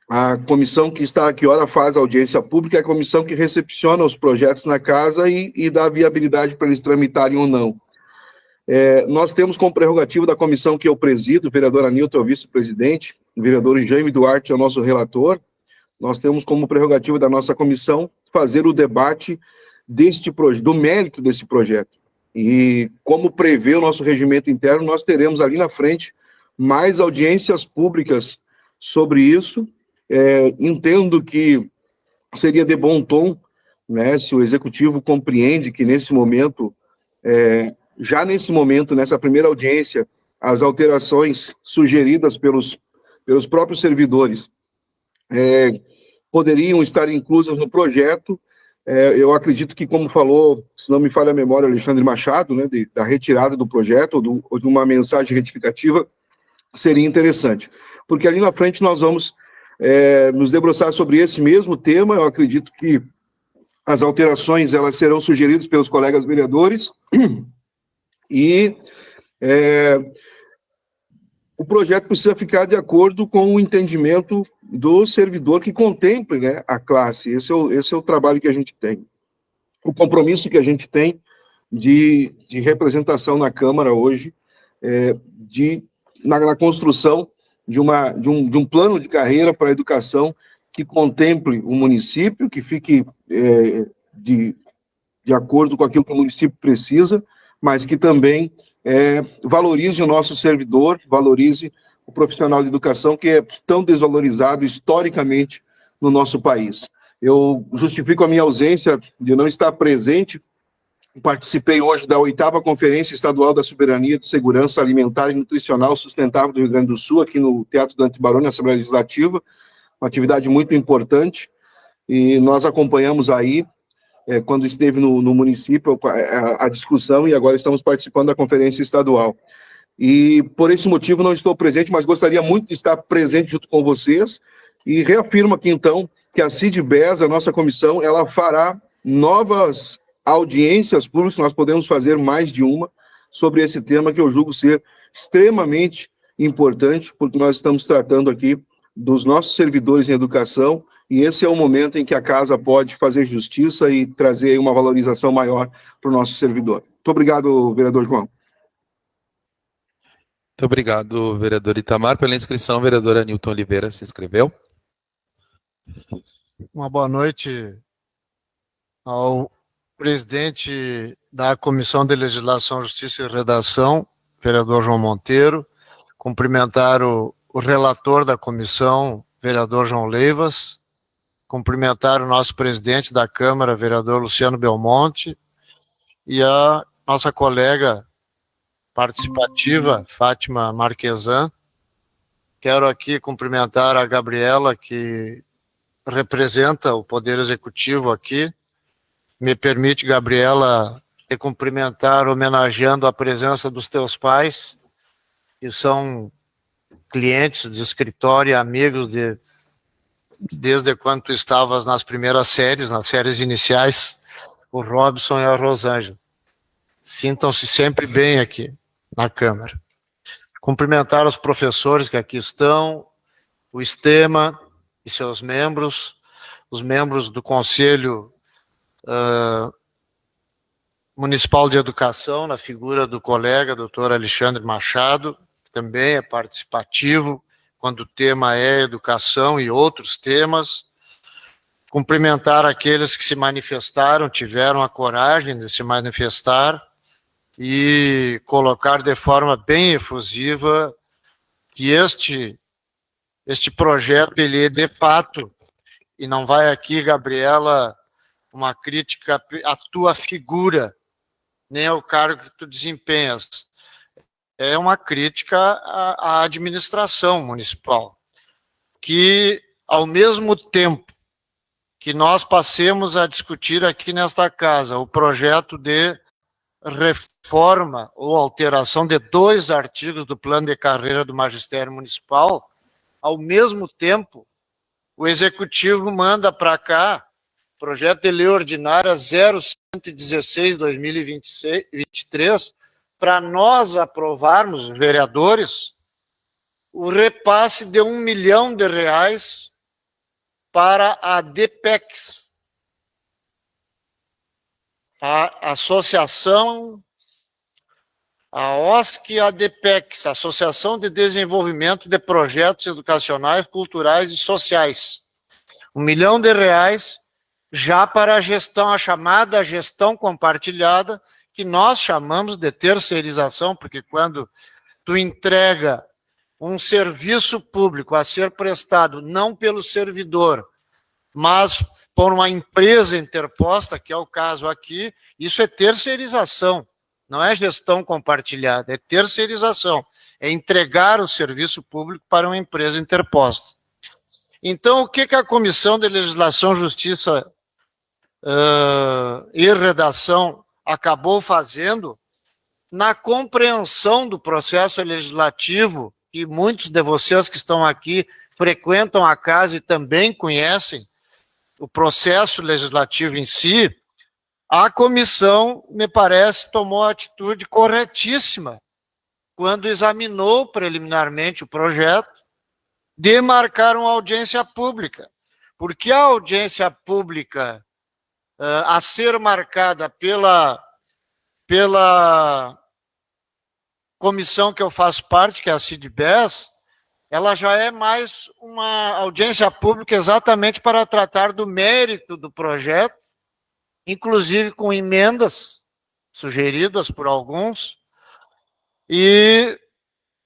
A comissão que está aqui, ora faz a audiência pública, é a comissão que recepciona os projetos na casa e dá viabilidade para eles tramitarem ou não. Nós temos como prerrogativa da comissão que eu presido, o vereador Anilton é o vice-presidente, o vereador Jaime Duarte é o nosso relator, nós temos como prerrogativa da nossa comissão fazer o debate do mérito desse projeto. E como prevê o nosso regimento interno, nós teremos ali na frente mais audiências públicas sobre isso. Entendo que seria de bom tom, né, se o executivo compreende que nesse momento já nesse momento, nessa primeira audiência, as alterações sugeridas pelos próprios servidores poderiam estar inclusas no projeto. Eu acredito que, como falou, se não me falha a memória, Alexandre Machado, né, da retirada do projeto ou de uma mensagem retificativa, seria interessante. Porque ali na frente nós vamos nos debruçar sobre esse mesmo tema. Eu acredito que as alterações elas serão sugeridas pelos colegas vereadores e o projeto precisa ficar de acordo com o entendimento do servidor que contemple, né, a classe. Esse é o trabalho que a gente tem. O compromisso que a gente tem de representação na Câmara hoje, na construção de um plano de carreira para a educação que contemple o município, que fique de acordo com aquilo que o município precisa, mas que também valorize o nosso servidor, valorize o profissional de educação que é tão desvalorizado historicamente no nosso país. Eu justifico a minha ausência de não estar presente. Participei hoje da 8ª Conferência Estadual da Soberania de Segurança Alimentar e Nutricional Sustentável do Rio Grande do Sul, aqui no Teatro Dante Baroni, na Assembleia Legislativa, uma atividade muito importante, e nós acompanhamos aí, quando esteve no município, a discussão, e agora estamos participando da Conferência Estadual. E por esse motivo não estou presente, mas gostaria muito de estar presente junto com vocês, e reafirmo aqui então que a CIDBES, a nossa comissão, ela fará novas audiências públicas, nós podemos fazer mais de uma, sobre esse tema que eu julgo ser extremamente importante, porque nós estamos tratando aqui dos nossos servidores em educação, e esse é o momento em que a casa pode fazer justiça e trazer uma valorização maior para o nosso servidor. Muito obrigado, vereador João. Muito obrigado, vereador Itamar. Pela inscrição, vereadora Nilton Oliveira se inscreveu. Uma boa noite ao presidente da Comissão de Legislação, Justiça e Redação, vereador João Monteiro, cumprimentar o relator da comissão, vereador João Leivas, cumprimentar o nosso presidente da Câmara, vereador Luciano Belmonte, e a nossa colega participativa, Fátima Marquesan. Quero aqui cumprimentar a Gabriela, que representa o Poder Executivo aqui. Me permite, Gabriela, te cumprimentar homenageando a presença dos teus pais, que são clientes de escritório e amigos desde quando tu estavas nas primeiras séries, nas séries iniciais, o Robson e a Rosângela. Sintam-se sempre bem aqui na Câmara. Cumprimentar os professores que aqui estão, o STEMA e seus membros, os membros do Conselho Municipal de Educação, na figura do colega, doutor Alexandre Machado, que também é participativo, quando o tema é educação e outros temas. Cumprimentar aqueles que se manifestaram, tiveram a coragem de se manifestar, e colocar de forma bem efusiva que este projeto, ele é de fato, e não vai aqui, Gabriela, uma crítica à tua figura, nem ao cargo que tu desempenhas. É uma crítica à administração municipal, que, ao mesmo tempo que nós passemos a discutir aqui nesta casa o projeto de reforma ou alteração de 2 artigos do plano de carreira do magistério municipal, ao mesmo tempo, o Executivo manda para cá projeto de lei ordinária 0116/2023, para nós aprovarmos, os vereadores, o repasse de R$1 milhão para a DPEX, a associação, a OSC e a DPEX, Associação de Desenvolvimento de Projetos Educacionais, Culturais e Sociais. R$1 milhão já para a gestão, a chamada gestão compartilhada, que nós chamamos de terceirização, porque quando tu entrega um serviço público a ser prestado não pelo servidor, mas por uma empresa interposta, que é o caso aqui, isso é terceirização. não é gestão compartilhada, é terceirização, é entregar o serviço público para uma empresa interposta. Então, o que a Comissão de Legislação, Justiça e Redação acabou fazendo, na compreensão do processo legislativo, que muitos de vocês que estão aqui frequentam a casa e também conhecem o processo legislativo em si, a comissão, me parece, tomou a atitude corretíssima quando examinou preliminarmente o projeto de marcar uma audiência pública, porque a audiência pública a ser marcada pela comissão que eu faço parte, que é a CIDBES, ela já é mais uma audiência pública exatamente para tratar do mérito do projeto, inclusive com emendas sugeridas por alguns, e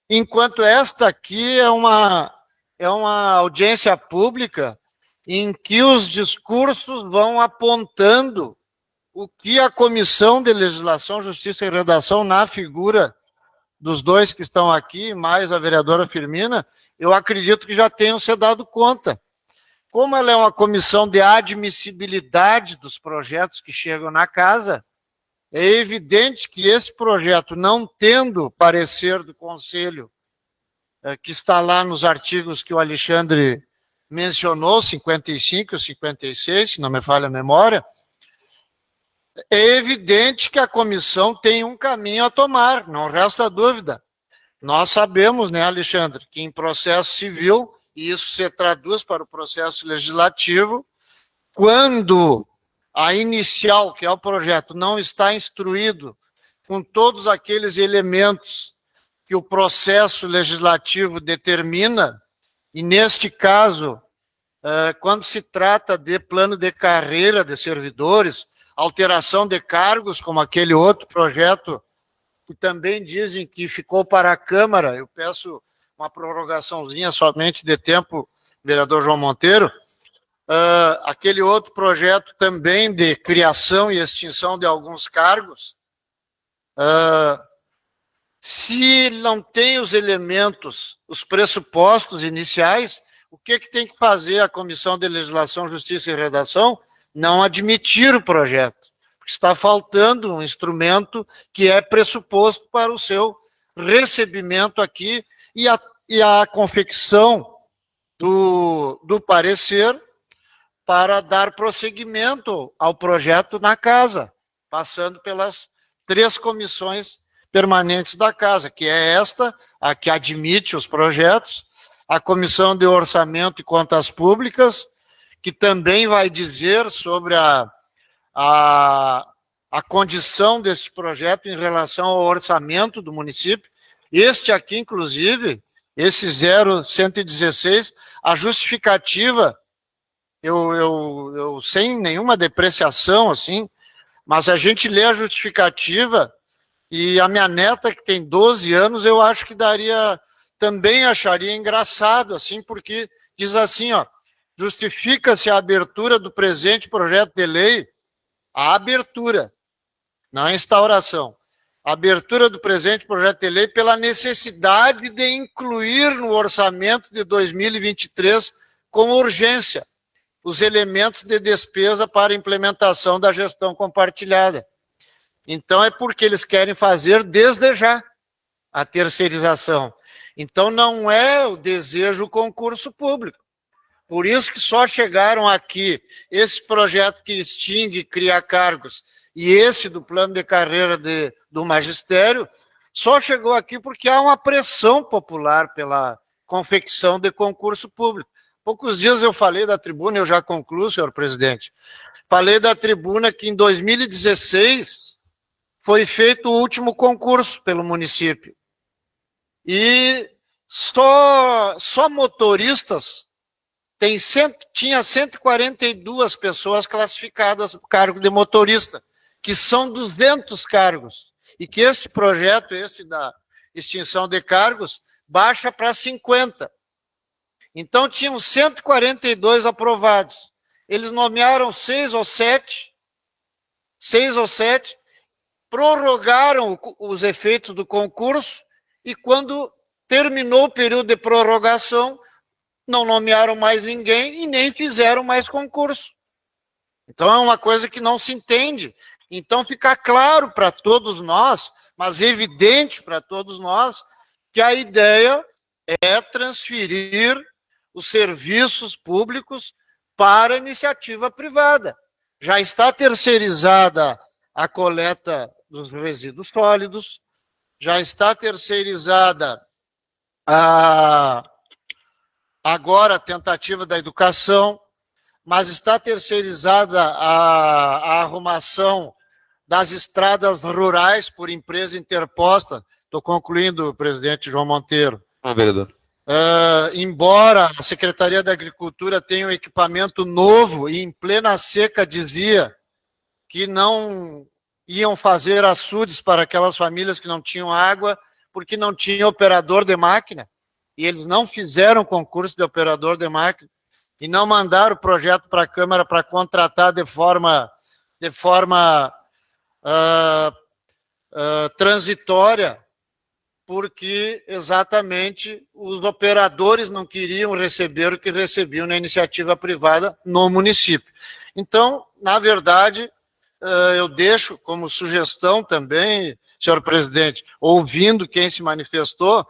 enquanto esta aqui é uma audiência pública em que os discursos vão apontando o que a Comissão de Legislação, Justiça e Redação, na figura dos dois que estão aqui, mais a vereadora Firmina, eu acredito que já tenham se dado conta. Como ela é uma comissão de admissibilidade dos projetos que chegam na casa, é evidente que esse projeto, não tendo parecer do Conselho, que está lá nos artigos que o Alexandre mencionou, 55 e 56, se não me falha a memória, é evidente que a comissão tem um caminho a tomar, não resta dúvida. Nós sabemos, né, Alexandre, que em processo civil, e isso se traduz para o processo legislativo, quando a inicial, que é o projeto, não está instruído com todos aqueles elementos que o processo legislativo determina, e neste caso, quando se trata de plano de carreira de servidores, alteração de cargos, como aquele outro projeto, que também dizem que ficou para a Câmara, eu peço uma prorrogaçãozinha somente de tempo, vereador João Monteiro, aquele outro projeto também de criação e extinção de alguns cargos, se não tem os elementos, os pressupostos iniciais, o que tem que fazer a Comissão de Legislação, Justiça e Redação? Não admitir o projeto, porque está faltando um instrumento que é pressuposto para o seu recebimento aqui e a confecção do parecer para dar prosseguimento ao projeto na casa, passando pelas 3 comissões permanentes da casa, que é esta, a que admite os projetos, a Comissão de Orçamento e Contas Públicas, que também vai dizer sobre a condição deste projeto em relação ao orçamento do município. Este aqui, inclusive, esse 0116, a justificativa, eu sem nenhuma depreciação, assim, mas a gente lê a justificativa e a minha neta, que tem 12 anos, eu acho que também acharia engraçado, assim, porque diz assim, ó, justifica-se a abertura do presente projeto de lei, a abertura, não a instauração, a abertura do presente projeto de lei pela necessidade de incluir no orçamento de 2023 com urgência os elementos de despesa para implementação da gestão compartilhada. Então é porque eles querem fazer desde já a terceirização. Então não é o desejo concurso público. Por isso que só chegaram aqui esse projeto que extingue e cria cargos e esse do plano de carreira do magistério, só chegou aqui porque há uma pressão popular pela confecção de concurso público. Poucos dias eu falei da tribuna, eu já concluo, senhor presidente, falei da tribuna que em 2016 foi feito o último concurso pelo município. E só motoristas tinha 142 pessoas classificadas no cargo de motorista, que são 200 cargos, e que este projeto, da extinção de cargos, baixa para 50. Então, tinham 142 aprovados. Eles nomearam 6 ou 7, prorrogaram os efeitos do concurso e quando terminou o período de prorrogação, não nomearam mais ninguém e nem fizeram mais concurso. Então é uma coisa que não se entende. Então fica claro para todos nós, mas evidente para todos nós, que a ideia é transferir os serviços públicos para a iniciativa privada. Já está terceirizada a coleta dos resíduos sólidos, já está terceirizada agora a tentativa da educação, mas está terceirizada a arrumação das estradas rurais por empresa interposta. Estou concluindo, presidente João Monteiro. Vereador. Embora a Secretaria da Agricultura tenha um equipamento novo e em plena seca dizia que não iam fazer açudes para aquelas famílias que não tinham água porque não tinha operador de máquina, e eles não fizeram concurso de operador de máquina e não mandaram o projeto para a Câmara para contratar de forma transitória, porque exatamente os operadores não queriam receber o que recebiam na iniciativa privada no município. Então, na verdade, eu deixo como sugestão também, senhor presidente, ouvindo quem se manifestou,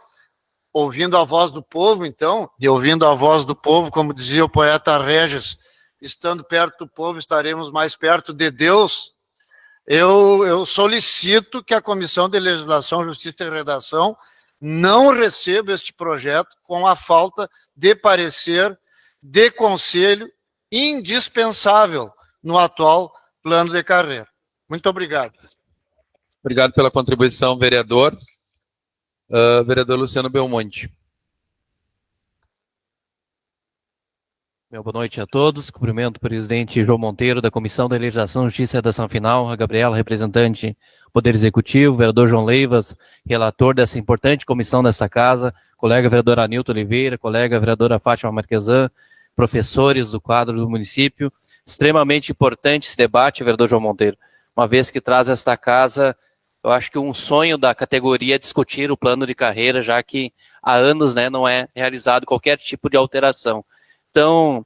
ouvindo a voz do povo, então, e ouvindo a voz do povo, como dizia o poeta Regis, estando perto do povo, estaremos mais perto de Deus. Eu solicito que a Comissão de Legislação, Justiça e Redação não receba este projeto com a falta de parecer de conselho indispensável no atual plano de carreira. Muito obrigado. Obrigado pela contribuição, vereador. Vereador Luciano Belmonte. Boa noite a todos. Cumprimento o presidente João Monteiro, da Comissão de Legislação, Justiça e Redação Final, a Gabriela, representante do Poder Executivo, o vereador João Leivas, relator dessa importante comissão dessa casa, colega vereador Anilton Oliveira, colega vereadora Fátima Marquesan, professores do quadro do município. Extremamente importante esse debate, vereador João Monteiro, uma vez que traz esta casa, eu acho que um sonho da categoria é discutir o plano de carreira, já que há anos, né, não é realizado qualquer tipo de alteração. Então,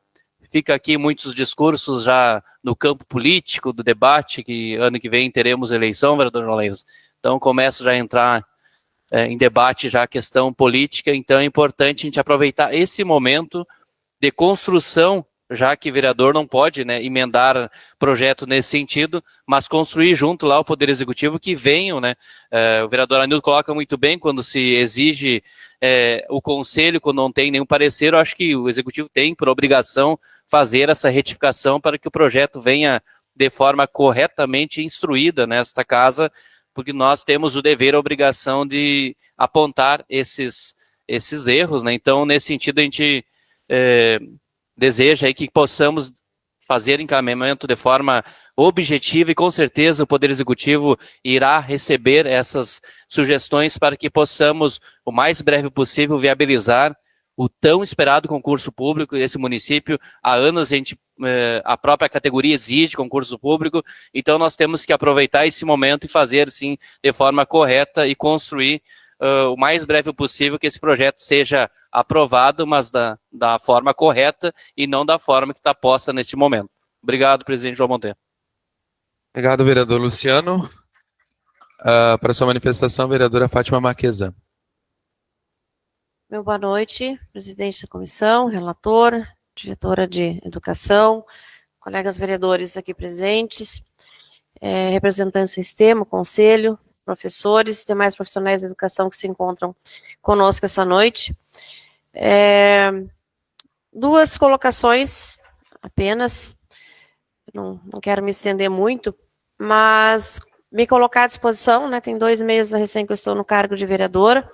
fica aqui muitos discursos já no campo político, do debate, que ano que vem teremos eleição, vereador João Leivas. Então, começa já a entrar em debate já a questão política, então é importante a gente aproveitar esse momento de construção, já que vereador não pode, né, emendar projeto nesse sentido, mas construir junto lá o Poder Executivo que venham, né, o vereador Anilton coloca muito bem quando se exige o Conselho, quando não tem nenhum parecer, eu acho que o Executivo tem por obrigação fazer essa retificação para que o projeto venha de forma corretamente instruída nesta casa, porque nós temos o dever, a obrigação de apontar esses erros, né, então nesse sentido a gente deseja aí que possamos fazer encaminhamento de forma objetiva e com certeza o Poder Executivo irá receber essas sugestões para que possamos, o mais breve possível, viabilizar o tão esperado concurso público desse município. Há anos a própria categoria exige concurso público, então nós temos que aproveitar esse momento e fazer, sim, de forma correta e construir o mais breve possível que esse projeto seja aprovado, mas da forma correta e não da forma que está posta neste momento. Obrigado, presidente João Monteiro. Obrigado, vereador Luciano. Para sua manifestação, vereadora Fátima Marquesan. Boa noite, presidente da comissão, relator, diretora de educação, colegas vereadores aqui presentes, representantes do sistema, conselho, professores, demais profissionais da educação que se encontram conosco essa noite. Duas colocações apenas, não quero me estender muito, mas me colocar à disposição, né, tem 2 meses recém que eu estou no cargo de vereadora,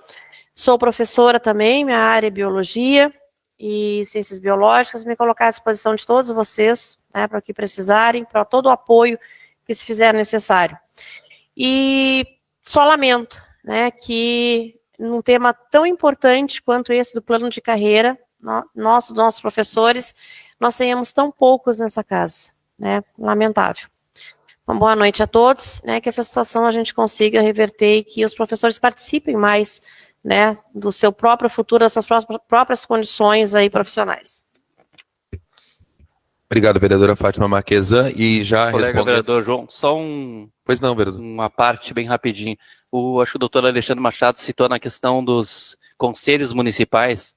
sou professora também, minha área é biologia e ciências biológicas, me colocar à disposição de todos vocês, né, para o que precisarem, para todo o apoio que se fizer necessário. E só lamento, né, que num tema tão importante quanto esse do plano de carreira, nossos professores, nós tenhamos tão poucos nessa casa, né, lamentável. Uma boa noite a todos, né, que essa situação a gente consiga reverter e que os professores participem mais, né, do seu próprio futuro, das suas próprias condições aí profissionais. Obrigado, vereadora Fátima Marquesan. E já Colega respondendo... vereador João, só Pois não, vereador. uma parte bem rapidinho. Acho que o doutor Alexandre Machado citou na questão dos conselhos municipais,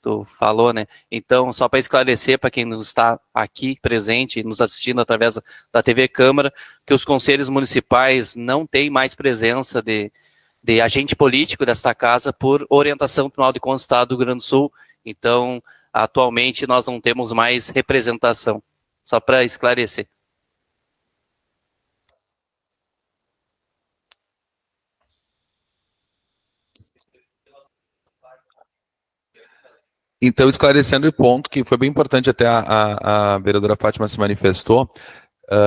tu falou, né? Então, só para esclarecer para quem nos está aqui presente, nos assistindo através da TV Câmara, que os conselhos municipais não têm mais presença de agente político desta casa por orientação do Tribunal de Contas do Estado do Rio Grande do Sul. Então, atualmente, nós não temos mais representação. Só para esclarecer. Então, esclarecendo o ponto, que foi bem importante, até a vereadora Fátima se manifestou,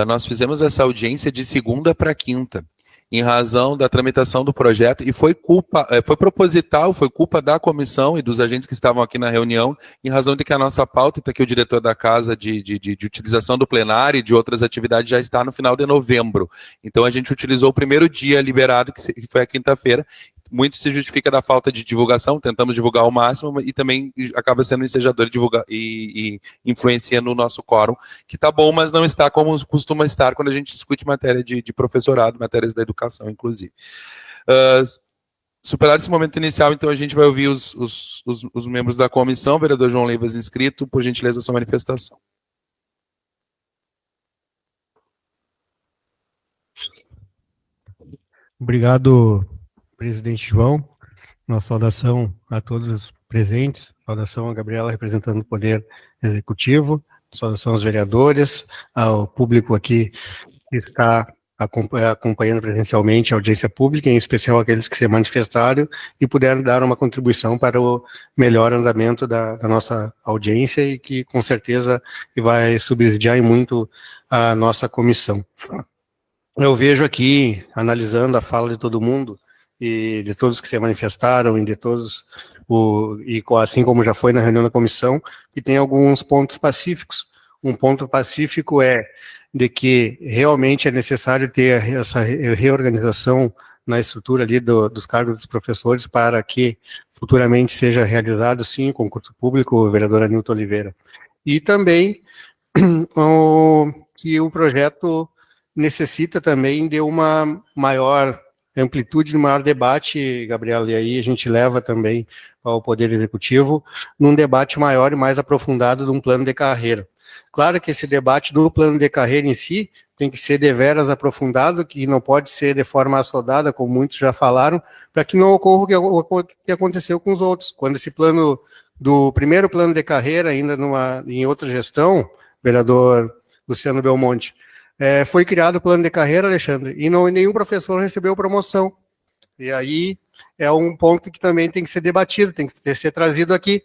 nós fizemos essa audiência de segunda para quinta, em razão da tramitação do projeto, e foi proposital, foi culpa da comissão e dos agentes que estavam aqui na reunião, em razão de que a nossa pauta, está aqui o diretor da casa de utilização do plenário e de outras atividades, já está no final de novembro. Então, a gente utilizou o primeiro dia liberado, que foi a quinta-feira. Muito se justifica da falta de divulgação, tentamos divulgar ao máximo, e também acaba sendo ensejador e influencia no nosso quórum, que está bom, mas não está como costuma estar quando a gente discute matéria de professorado, matérias da educação, inclusive. Superado esse momento inicial, então a gente vai ouvir os membros da comissão. Vereador João Leivas, inscrito, por gentileza, a sua manifestação. Obrigado, presidente João. Nossa saudação a todos os presentes, saudação a Gabriela, representando o Poder Executivo, saudação aos vereadores, ao público aqui que está acompanhando presencialmente a audiência pública, em especial aqueles que se manifestaram e puderam dar uma contribuição para o melhor andamento da nossa audiência e que, com certeza, vai subsidiar em muito a nossa comissão. Eu vejo aqui, analisando a fala de todo mundo, e de todos que se manifestaram, e de todos, assim como já foi na reunião da comissão, que tem alguns pontos pacíficos. Um ponto pacífico é de que realmente é necessário ter essa reorganização na estrutura ali dos cargos dos professores para que futuramente seja realizado, sim, concurso público, o vereador Anilton Oliveira. E também que o projeto necessita também de uma maior amplitude, de maior debate, Gabriel, e aí a gente leva também ao Poder Executivo num debate maior e mais aprofundado de um plano de carreira. Claro que esse debate do plano de carreira em si tem que ser deveras aprofundado, que não pode ser de forma assodada, como muitos já falaram, para que não ocorra o que aconteceu com os outros. Quando esse plano, do primeiro plano de carreira, ainda em outra gestão, vereador Luciano Belmonte, foi criado o plano de carreira, Alexandre, e nenhum professor recebeu promoção. E aí é um ponto que também tem que ser debatido, tem que ser trazido aqui.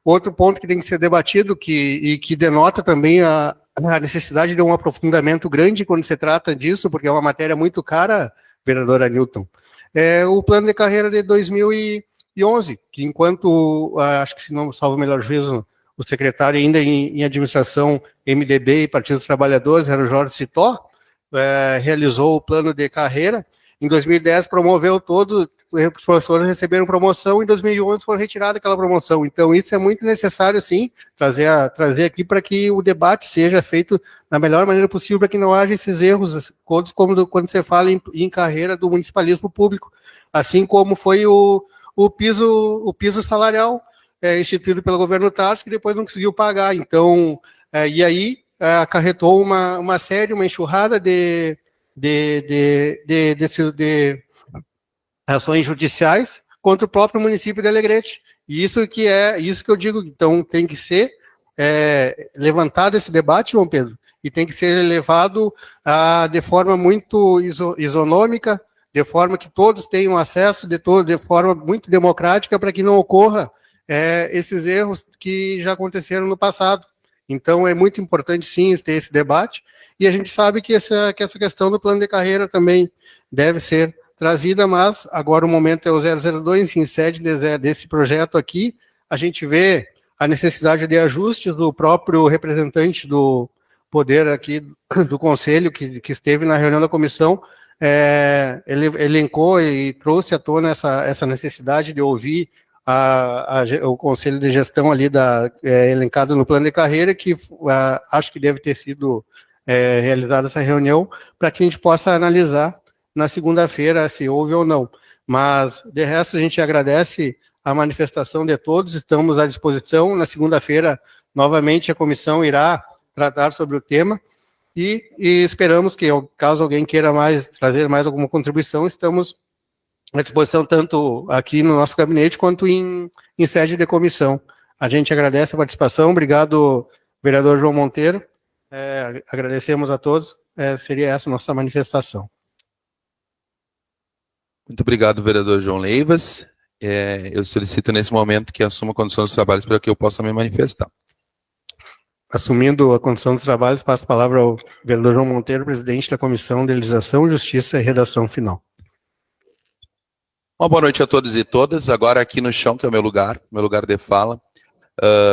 Outro ponto que tem que ser debatido, que denota também a necessidade de um aprofundamento grande quando se trata disso, porque é uma matéria muito cara, vereador Anilton, é o plano de carreira de 2011, que enquanto, acho que se não salvo o melhor juízo, o secretário ainda em administração MDB e Partido dos Trabalhadores, era o Jorge Citó, realizou o plano de carreira. Em 2010 promoveu todo, os professores receberam promoção, em 2011 foi retirada aquela promoção. Então isso é muito necessário, sim, trazer aqui para que o debate seja feito da melhor maneira possível, para que não haja esses erros, como quando você fala em carreira do municipalismo público, assim como foi o piso salarial, instituído pelo governo Tarso, que depois não conseguiu pagar. Então, e aí acarretou uma série, uma enxurrada de ações judiciais contra o próprio município de Alegrete. E isso que eu digo, então tem que ser levantado esse debate, João Pedro, e tem que ser levado de forma muito isonômica, de forma que todos tenham acesso, de forma muito democrática, para que não ocorra esses erros que já aconteceram no passado. Então, é muito importante, sim, ter esse debate, e a gente sabe que essa questão do plano de carreira também deve ser trazida, mas agora o momento é o 002, em sede desse projeto aqui, a gente vê a necessidade de ajustes do próprio representante do poder aqui do conselho que esteve na reunião da comissão, ele elencou e trouxe à tona essa necessidade de ouvir o conselho de gestão ali elencado no plano de carreira, que acho que deve ter sido realizada essa reunião, para que a gente possa analisar na segunda-feira se houve ou não. Mas, de resto, a gente agradece a manifestação de todos, estamos à disposição. Na segunda-feira, novamente, a comissão irá tratar sobre o tema e esperamos que, caso alguém queira trazer mais alguma contribuição, estamos à disposição tanto aqui no nosso gabinete quanto em sede de comissão. A gente agradece a participação. Obrigado, vereador João Monteiro. Agradecemos a todos. Seria essa a nossa manifestação. Muito obrigado, vereador João Leivas. Eu solicito nesse momento que assuma a condição dos trabalhos para que eu possa me manifestar. Assumindo a condição dos trabalhos, passo a palavra ao vereador João Monteiro, presidente da Comissão de Legislação, Justiça e Redação Final. Uma boa noite a todos e todas. Agora aqui no chão, que é o meu lugar de fala.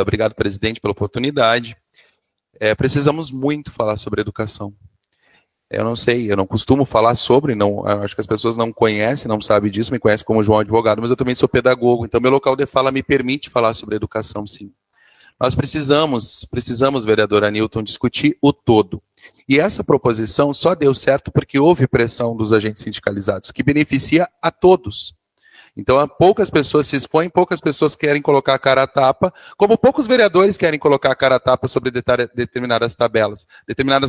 Obrigado, presidente, pela oportunidade. Precisamos muito falar sobre educação. Eu não sei, eu não costumo falar sobre, acho que as pessoas não conhecem, não sabem disso, me conhecem como João advogado, mas eu também sou pedagogo, então meu local de fala me permite falar sobre educação, sim. Nós precisamos, vereador Anilton, discutir o todo. E essa proposição só deu certo porque houve pressão dos agentes sindicalizados, que beneficia a todos. Então, poucas pessoas se expõem, poucas pessoas querem colocar a cara a tapa, como poucos vereadores querem colocar a cara a tapa sobre determinadas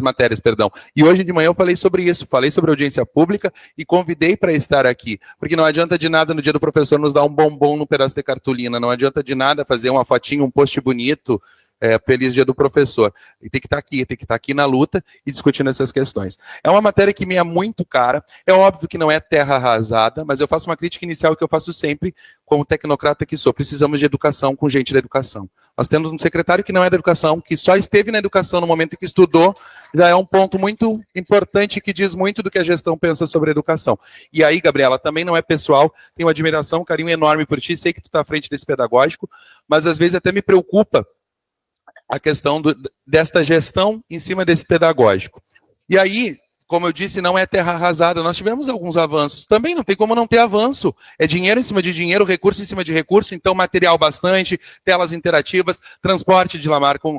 matérias, perdão. E hoje de manhã eu falei sobre isso, falei sobre audiência pública e convidei para estar aqui, porque não adianta de nada no dia do professor nos dar um bombom num pedaço de cartolina, não adianta de nada fazer uma fotinha, um post bonito, feliz dia do professor. E tem que estar aqui na luta e discutindo essas questões. É uma matéria que me é muito cara, é óbvio que não é terra arrasada, mas eu faço uma crítica inicial que eu faço sempre, como tecnocrata que sou, precisamos de educação com gente da educação. Nós temos um secretário que não é da educação, que só esteve na educação no momento em que estudou, já é um ponto muito importante que diz muito do que a gestão pensa sobre a educação. E aí, Gabriela, também não é pessoal, tenho uma admiração, um carinho enorme por ti, sei que tu está à frente desse pedagógico, mas às vezes até me preocupa a questão desta gestão em cima desse pedagógico. E aí, como eu disse, não é terra arrasada, nós tivemos alguns avanços, também não tem como não ter avanço, é dinheiro em cima de dinheiro, recurso em cima de recurso, então material bastante, telas interativas, transporte de Lamar com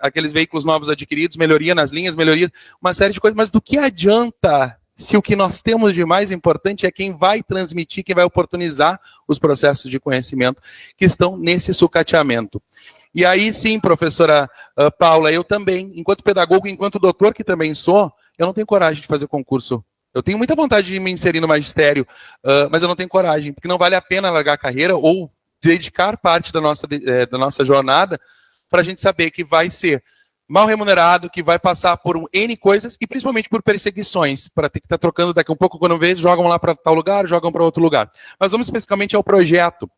aqueles veículos novos adquiridos, melhoria nas linhas, melhoria, uma série de coisas, mas do que adianta se o que nós temos de mais importante é quem vai transmitir, quem vai oportunizar os processos de conhecimento que estão nesse sucateamento. E aí sim, professora Paula, eu também, enquanto pedagogo, enquanto doutor que também sou, eu não tenho coragem de fazer concurso. Eu tenho muita vontade de me inserir no magistério, mas eu não tenho coragem, porque não vale a pena largar a carreira ou dedicar parte da nossa jornada para a gente saber que vai ser mal remunerado, que vai passar por N coisas e principalmente por perseguições, para ter que estar trocando daqui a um pouco, quando vê, jogam lá para tal lugar, jogam para outro lugar. Mas vamos especificamente ao projeto.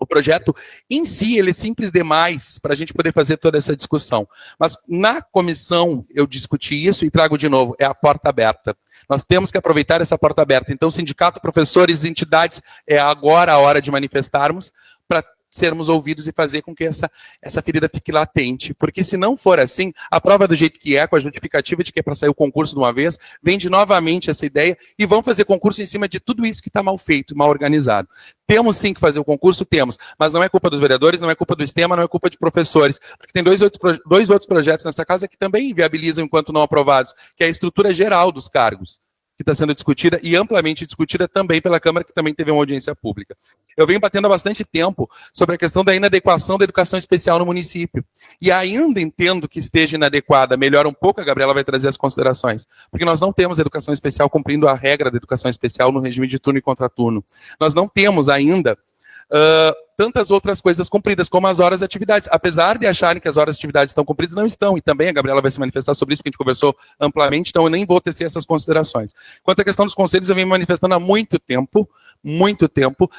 O projeto em si, ele é simples demais para a gente poder fazer toda essa discussão. Mas na comissão eu discuti isso e trago de novo, é a porta aberta. Nós temos que aproveitar essa porta aberta. Então, sindicato, professores, entidades, é agora a hora de manifestarmos para sermos ouvidos e fazer com que essa ferida fique latente. Porque se não for assim, a prova do jeito que é, com a justificativa de que é para sair o concurso de uma vez, vende novamente essa ideia e vão fazer concurso em cima de tudo isso que está mal feito, mal organizado. Temos sim que fazer o concurso, temos, mas não é culpa dos vereadores, não é culpa do sistema, não é culpa de professores, porque tem dois outros projetos nessa casa que também inviabilizam enquanto não aprovados, que é a estrutura geral dos cargos, que está sendo discutida e amplamente discutida também pela Câmara, que também teve uma audiência pública. Eu venho batendo há bastante tempo sobre a questão da inadequação da educação especial no município. E ainda entendo que esteja inadequada, melhora um pouco, a Gabriela vai trazer as considerações, porque nós não temos educação especial cumprindo a regra da educação especial no regime de turno e contraturno. Nós não temos ainda tantas outras coisas cumpridas, como as horas de atividades. Apesar de acharem que as horas de atividades estão cumpridas, não estão. E também a Gabriela vai se manifestar sobre isso, porque a gente conversou amplamente, então eu nem vou tecer essas considerações. Quanto à questão dos conselhos, eu venho me manifestando há muito tempo,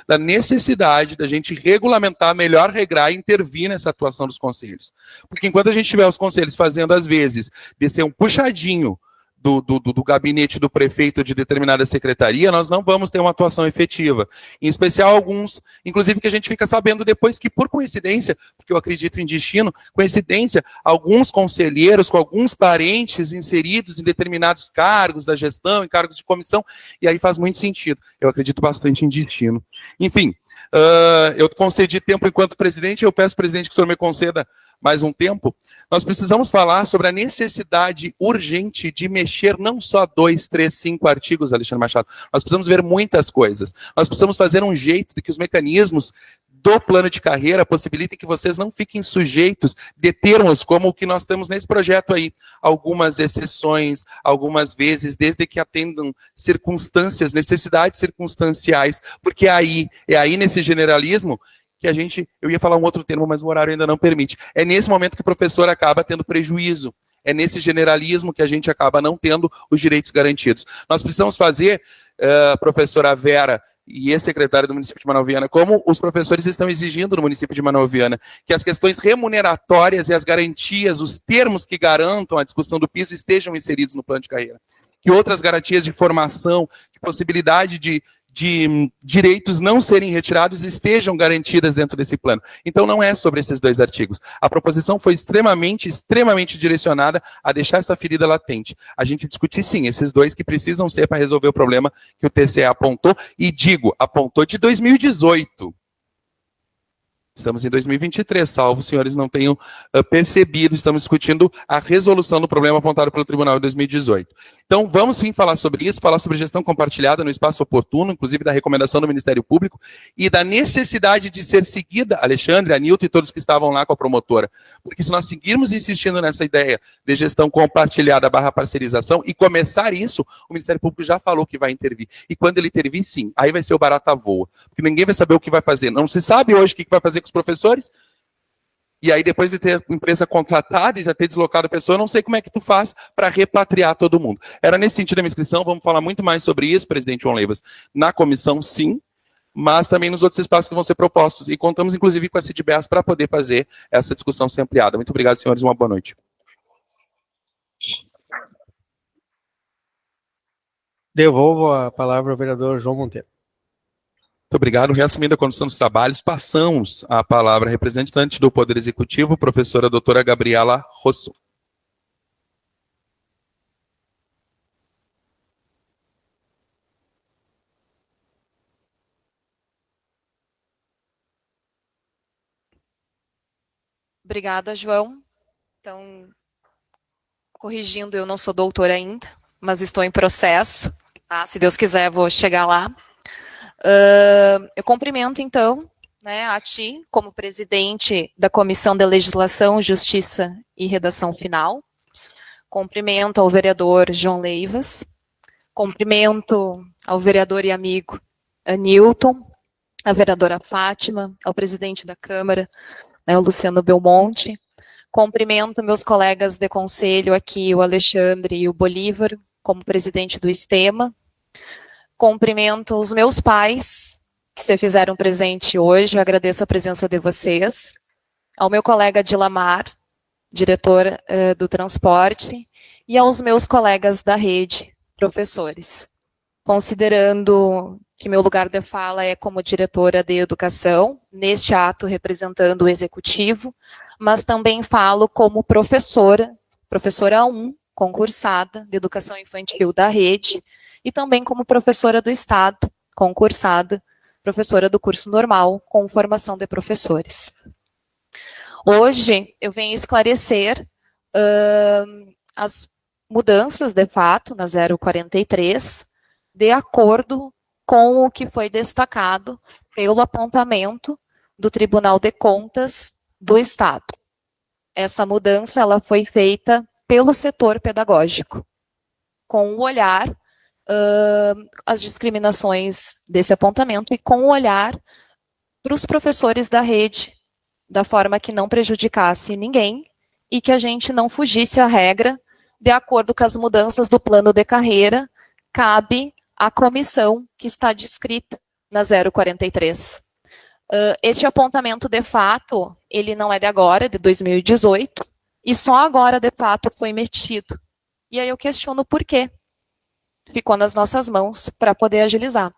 da necessidade da gente regulamentar, melhor regrar e intervir nessa atuação dos conselhos. Porque enquanto a gente tiver os conselhos fazendo, às vezes, de ser um puxadinho do gabinete do prefeito de determinada secretaria, nós não vamos ter uma atuação efetiva. Em especial alguns, inclusive que a gente fica sabendo depois que, por coincidência, porque eu acredito em destino, coincidência, alguns conselheiros com alguns parentes inseridos em determinados cargos da gestão, em cargos de comissão, e aí faz muito sentido. Eu acredito bastante em destino. Enfim, eu concedi tempo enquanto presidente, eu peço, presidente, que o senhor me conceda mais um tempo. Nós precisamos falar sobre a necessidade urgente de mexer não só 2, 3, 5 artigos, Alexandre Machado. Nós precisamos ver muitas coisas. Nós precisamos fazer um jeito de que os mecanismos do plano de carreira possibilitem que vocês não fiquem sujeitos de termos como o que nós temos nesse projeto aí. Algumas exceções, algumas vezes, desde que atendam circunstâncias, necessidades circunstanciais, porque é aí nesse generalismo que eu ia falar um outro termo, mas o horário ainda não permite. É nesse momento que o professor acaba tendo prejuízo. É nesse generalismo que a gente acaba não tendo os direitos garantidos. Nós precisamos fazer, professora Vera e ex-secretária do município de Manoel Viana, como os professores estão exigindo no município de Manoel Viana, que as questões remuneratórias e as garantias, os termos que garantam a discussão do piso estejam inseridos no plano de carreira. Que outras garantias de formação, de possibilidade de direitos não serem retirados estejam garantidas dentro desse plano. Então não é sobre esses 2 artigos. A proposição foi extremamente direcionada a deixar essa ferida latente. A gente discutir sim, esses 2 que precisam ser para resolver o problema que o TCE apontou, e apontou de 2018. Estamos em 2023, salvo os senhores não tenham percebido, estamos discutindo a resolução do problema apontado pelo Tribunal em 2018. Então, vamos sim falar sobre isso, falar sobre gestão compartilhada no espaço oportuno, inclusive da recomendação do Ministério Público, e da necessidade de ser seguida, Alexandre, Anilton e todos que estavam lá com a promotora. Porque se nós seguirmos insistindo nessa ideia de gestão compartilhada / parcerização, e começar isso, o Ministério Público já falou que vai intervir. E quando ele intervir, sim, aí vai ser o barata voa. Porque ninguém vai saber o que vai fazer. Não se sabe hoje o que vai fazer com os professores, e aí depois de ter a empresa contratada e já ter deslocado a pessoa, não sei como é que tu faz para repatriar todo mundo. Era nesse sentido a minha inscrição, vamos falar muito mais sobre isso, presidente João Leivas, na comissão, sim, mas também nos outros espaços que vão ser propostos, e contamos inclusive com a CIDBEAS para poder fazer essa discussão ser ampliada. Muito obrigado, senhores, uma boa noite. Devolvo a palavra ao vereador João Monteiro. Muito obrigado. Reassumindo a condução dos trabalhos, passamos a palavra à representante do Poder Executivo, professora doutora Gabriela Rosso. Obrigada, João. Então, corrigindo, eu não sou doutora ainda, mas estou em processo. Tá? Se Deus quiser, vou chegar lá. Eu cumprimento, então, né, a ti, como presidente da Comissão de Legislação, Justiça e Redação Final. Cumprimento ao vereador João Leivas. Cumprimento ao vereador e amigo Anilton, à vereadora Fátima, ao presidente da Câmara, né, o Luciano Belmonte. Cumprimento meus colegas de conselho aqui, o Alexandre e o Bolívar, como presidente do ISTEMA. Cumprimento os meus pais, que se fizeram presente hoje, eu agradeço a presença de vocês. Ao meu colega Dilamar, diretor do transporte, e aos meus colegas da rede, professores. Considerando que meu lugar de fala é como diretora de educação, neste ato representando o executivo, mas também falo como professora 1, concursada, de educação infantil da rede, e também como professora do Estado, concursada, professora do curso normal, com formação de professores. Hoje, eu venho esclarecer as mudanças, de fato, na 043, de acordo com o que foi destacado pelo apontamento do Tribunal de Contas do Estado. Essa mudança ela foi feita pelo setor pedagógico, com o olhar as discriminações desse apontamento e com o olhar para os professores da rede, da forma que não prejudicasse ninguém e que a gente não fugisse à regra, de acordo com as mudanças do plano de carreira, cabe à comissão que está descrita na 043. Este apontamento, de fato, ele não é de agora, é de 2018, e só agora, de fato, foi metido E aí eu questiono por quê. Ficou nas nossas mãos para poder agilizar.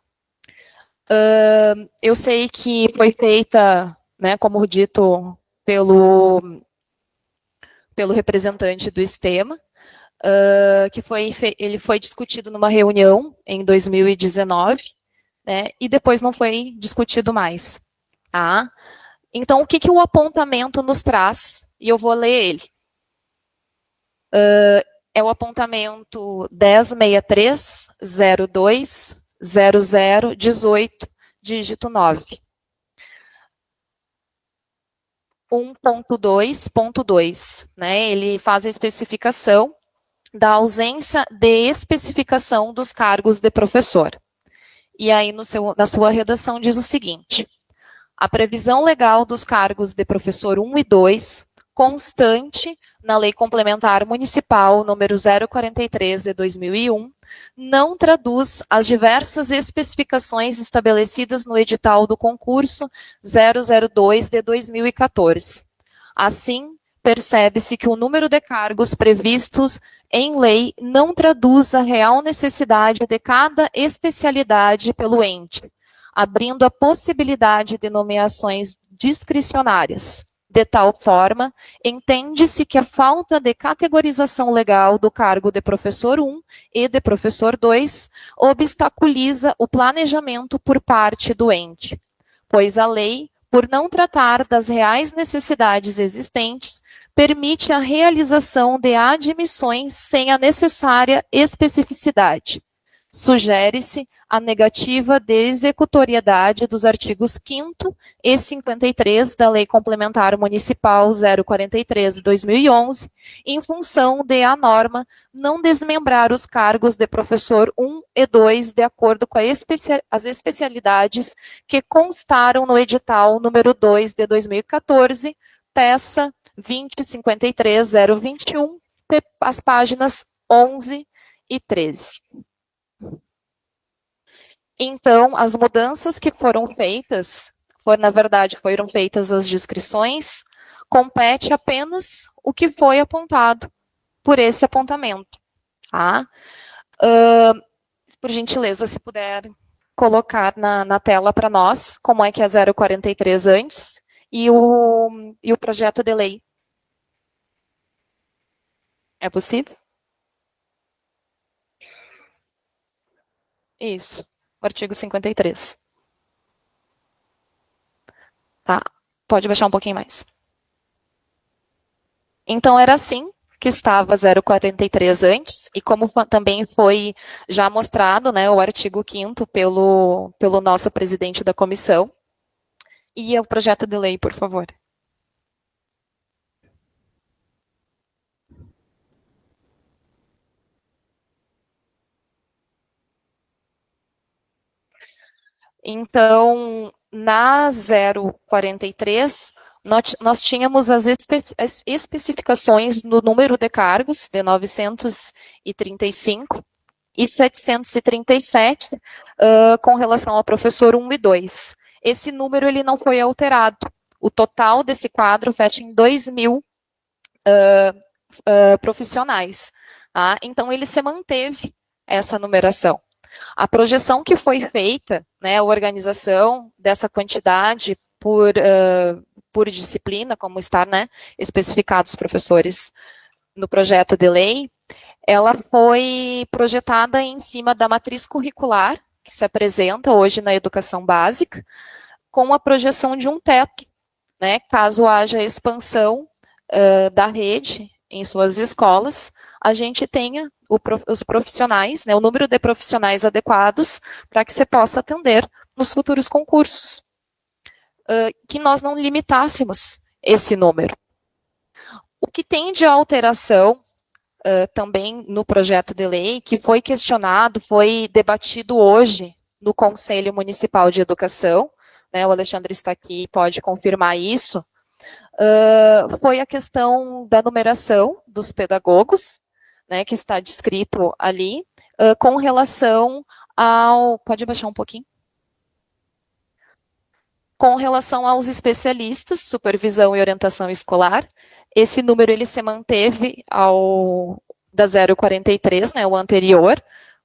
Eu sei que foi feita, né, como dito pelo representante do Estema, que ele foi discutido numa reunião em 2019, né, e depois não foi discutido mais. Tá? Então, o que o apontamento nos traz? E eu vou ler ele. É o apontamento 1063-02-00-18, dígito 9. 1.2.2, né? Ele faz a especificação da ausência de especificação dos cargos de professor. E aí, na sua redação, diz o seguinte: a previsão legal dos cargos de professor 1 e 2, constante na Lei Complementar Municipal número 043 de 2001, não traduz as diversas especificações estabelecidas no edital do concurso 002 de 2014. Assim, percebe-se que o número de cargos previstos em lei não traduz a real necessidade de cada especialidade pelo ente, abrindo a possibilidade de nomeações discricionárias. De tal forma, entende-se que a falta de categorização legal do cargo de professor 1 e de professor 2 obstaculiza o planejamento por parte do ente, pois a lei, por não tratar das reais necessidades existentes, permite a realização de admissões sem a necessária especificidade. Sugere-se a negativa de executoriedade dos artigos 5º e 53 da Lei Complementar Municipal 043 de 2011, em função de a norma não desmembrar os cargos de professor 1 e 2 de acordo com as especialidades que constaram no edital número 2 de 2014, peça 2053-021, as páginas 11 e 13. Então, as mudanças que foram feitas, foram feitas as descrições, compete apenas o que foi apontado por esse apontamento. Tá? Por gentileza, se puder colocar na tela para nós como é que é 043 antes e o projeto de lei. É possível? Isso. O artigo 53. Tá, pode baixar um pouquinho mais. Então, era assim que estava 043 antes, e como também foi já mostrado, né, o artigo 5º pelo nosso presidente da comissão. E o projeto de lei, por favor. Então, na 043, nós tínhamos as especificações no número de cargos, de 935 e 737, com relação ao professor 1 e 2. Esse número ele não foi alterado. O total desse quadro fecha em 2.000 profissionais. Tá? Então, ele se manteve essa numeração. A projeção que foi feita, né, a organização dessa quantidade por disciplina, como está, né, especificado os professores no projeto de lei, ela foi projetada em cima da matriz curricular, que se apresenta hoje na educação básica, com a projeção de um teto, né, caso haja expansão da rede em suas escolas, a gente tenha os profissionais, né, o número de profissionais adequados para que você possa atender nos futuros concursos. Que nós não limitássemos esse número. O que tem de alteração também no projeto de lei, que foi questionado, foi debatido hoje no Conselho Municipal de Educação, né, o Alexandre está aqui e pode confirmar isso, foi a questão da numeração dos pedagogos, né, que está descrito ali, com relação ao... Pode baixar um pouquinho? Com relação aos especialistas, supervisão e orientação escolar, esse número ele se manteve da 043, né, o anterior,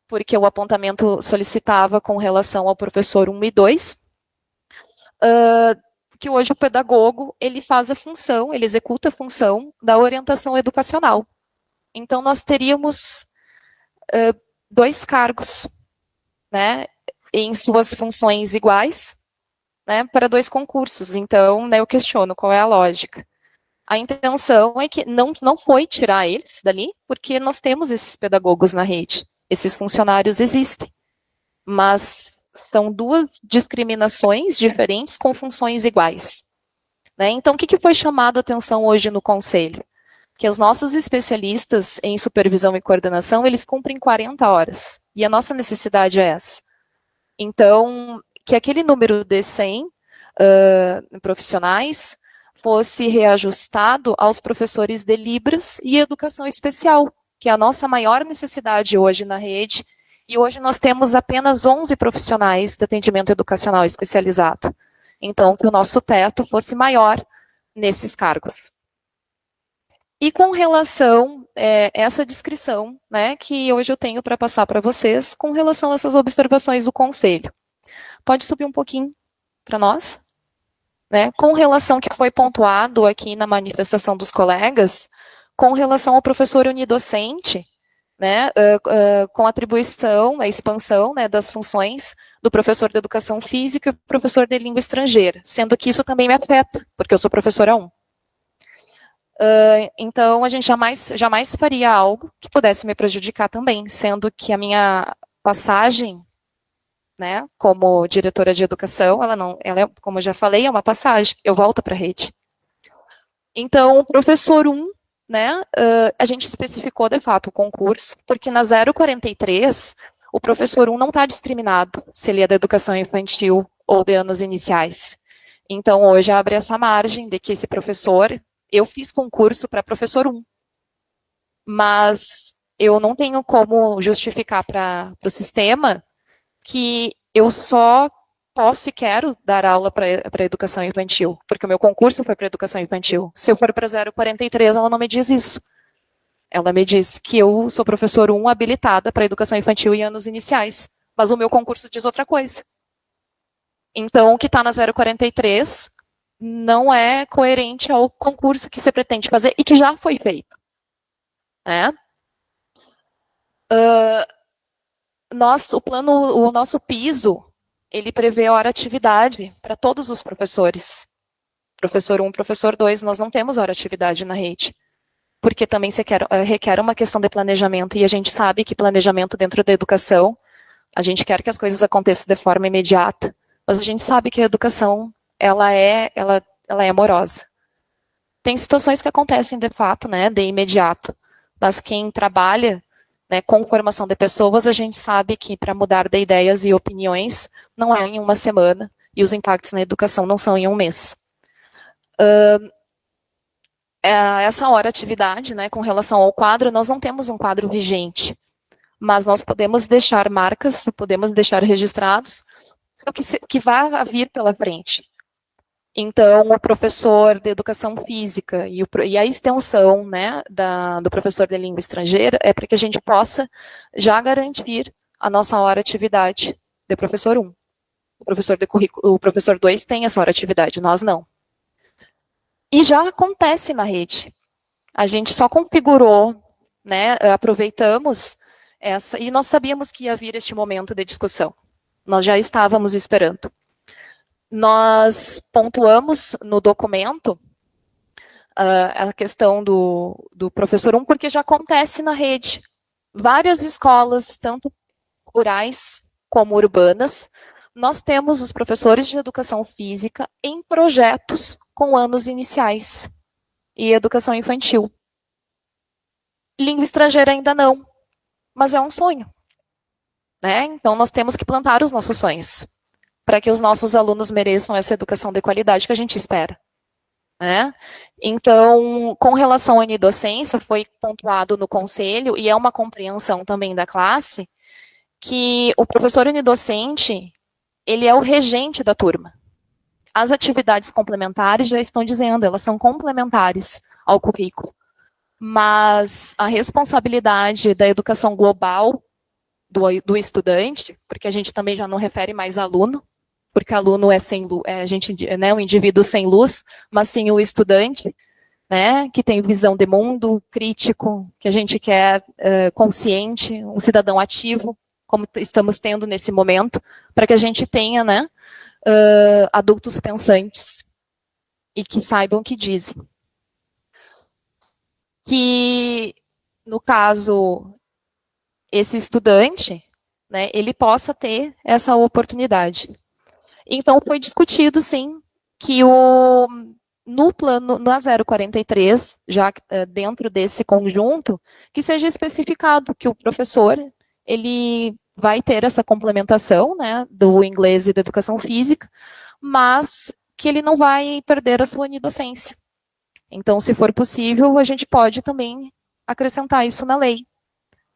porque o apontamento solicitava com relação ao professor 1 e 2, que hoje o pedagogo, ele faz a função, ele executa a função da orientação educacional. Então, nós teríamos 2 cargos, né, em suas funções iguais, né, para 2 concursos. Então, né, eu questiono qual é a lógica. A intenção é que não foi tirar eles dali, porque nós temos esses pedagogos na rede, esses funcionários existem, mas são 2 discriminações diferentes com funções iguais. Né? Então, o que foi chamado a atenção hoje no Conselho? Que os nossos especialistas em supervisão e coordenação, eles cumprem 40 horas, e a nossa necessidade é essa. Então, que aquele número de 100 profissionais fosse reajustado aos professores de Libras e Educação Especial, que é a nossa maior necessidade hoje na rede, e hoje nós temos apenas 11 profissionais de atendimento educacional especializado. Então, que o nosso teto fosse maior nesses cargos. E com relação a essa descrição, né, que hoje eu tenho para passar para vocês, com relação a essas observações do Conselho. Pode subir um pouquinho para nós? Né, com relação ao que foi pontuado aqui na manifestação dos colegas, com relação ao professor unidocente, né, com atribuição, a expansão, né, das funções do professor de educação física e professor de língua estrangeira, sendo que isso também me afeta, porque eu sou professora 1. Então, a gente jamais faria algo que pudesse me prejudicar também, sendo que a minha passagem, né, como diretora de educação, ela é, como eu já falei, é uma passagem, eu volto para a rede. Então, o professor 1, né, a gente especificou, de fato, o concurso, porque na 043, o professor 1 não está discriminado se ele é da educação infantil ou de anos iniciais. Então, hoje abre essa margem de que esse professor, eu fiz concurso para professor 1, mas eu não tenho como justificar para o sistema que eu só posso e quero dar aula para educação infantil, porque o meu concurso foi para educação infantil. Se eu for para 043, ela não me diz isso. Ela me diz que eu sou professor 1 habilitada para educação infantil e anos iniciais, mas o meu concurso diz outra coisa. Então, o que está na 043 não é coerente ao concurso que você pretende fazer e que já foi feito. Né? O nosso piso, ele prevê a hora atividade para todos os professores. Professor 1, professor 2, nós não temos hora atividade na rede, porque também requer uma questão de planejamento, e a gente sabe que planejamento dentro da educação, a gente quer que as coisas aconteçam de forma imediata, mas a gente sabe que a educação, ela é amorosa. Tem situações que acontecem de fato, né, de imediato, mas quem trabalha, né, com formação de pessoas, a gente sabe que para mudar de ideias e opiniões não é em uma semana, e os impactos na educação não são em um mês. Essa hora atividade, né, com relação ao quadro, nós não temos um quadro vigente, mas nós podemos deixar marcas, podemos deixar registrados o que vai vir pela frente. Então, o professor de educação física e a extensão, né, do professor de língua estrangeira é para que a gente possa já garantir a nossa hora atividade de professor 1. O professor 2 tem essa hora atividade, nós não. E já acontece na rede. A gente só configurou, né, aproveitamos essa, e nós sabíamos que ia vir este momento de discussão. Nós já estávamos esperando. Nós pontuamos no documento a questão do professor 1, porque já acontece na rede. Várias escolas, tanto rurais como urbanas, nós temos os professores de educação física em projetos com anos iniciais e educação infantil. Língua estrangeira ainda não, mas é um sonho. Né? Então, nós temos que plantar os nossos sonhos, para que os nossos alunos mereçam essa educação de qualidade que a gente espera. Né? Então, com relação à unidocência, foi pontuado no conselho, e é uma compreensão também da classe, que o professor unidocente, ele é o regente da turma. As atividades complementares já estão dizendo, elas são complementares ao currículo. mas a responsabilidade da educação global do estudante, porque a gente também já não refere mais aluno, porque aluno é sem luz, a gente, né, um indivíduo sem luz, mas sim o estudante, né, que tem visão de mundo, crítico, que a gente quer consciente, um cidadão ativo, como estamos tendo nesse momento, para que a gente tenha, né, adultos pensantes e que saibam o que dizem. Que, no caso, esse estudante, né, ele possa ter essa oportunidade. Então, foi discutido, sim, que no plano, na 043, já dentro desse conjunto, que seja especificado que o professor, ele vai ter essa complementação, né, do inglês e da educação física, mas que ele não vai perder a sua unidocência. Então, se for possível, a gente pode também acrescentar isso na lei.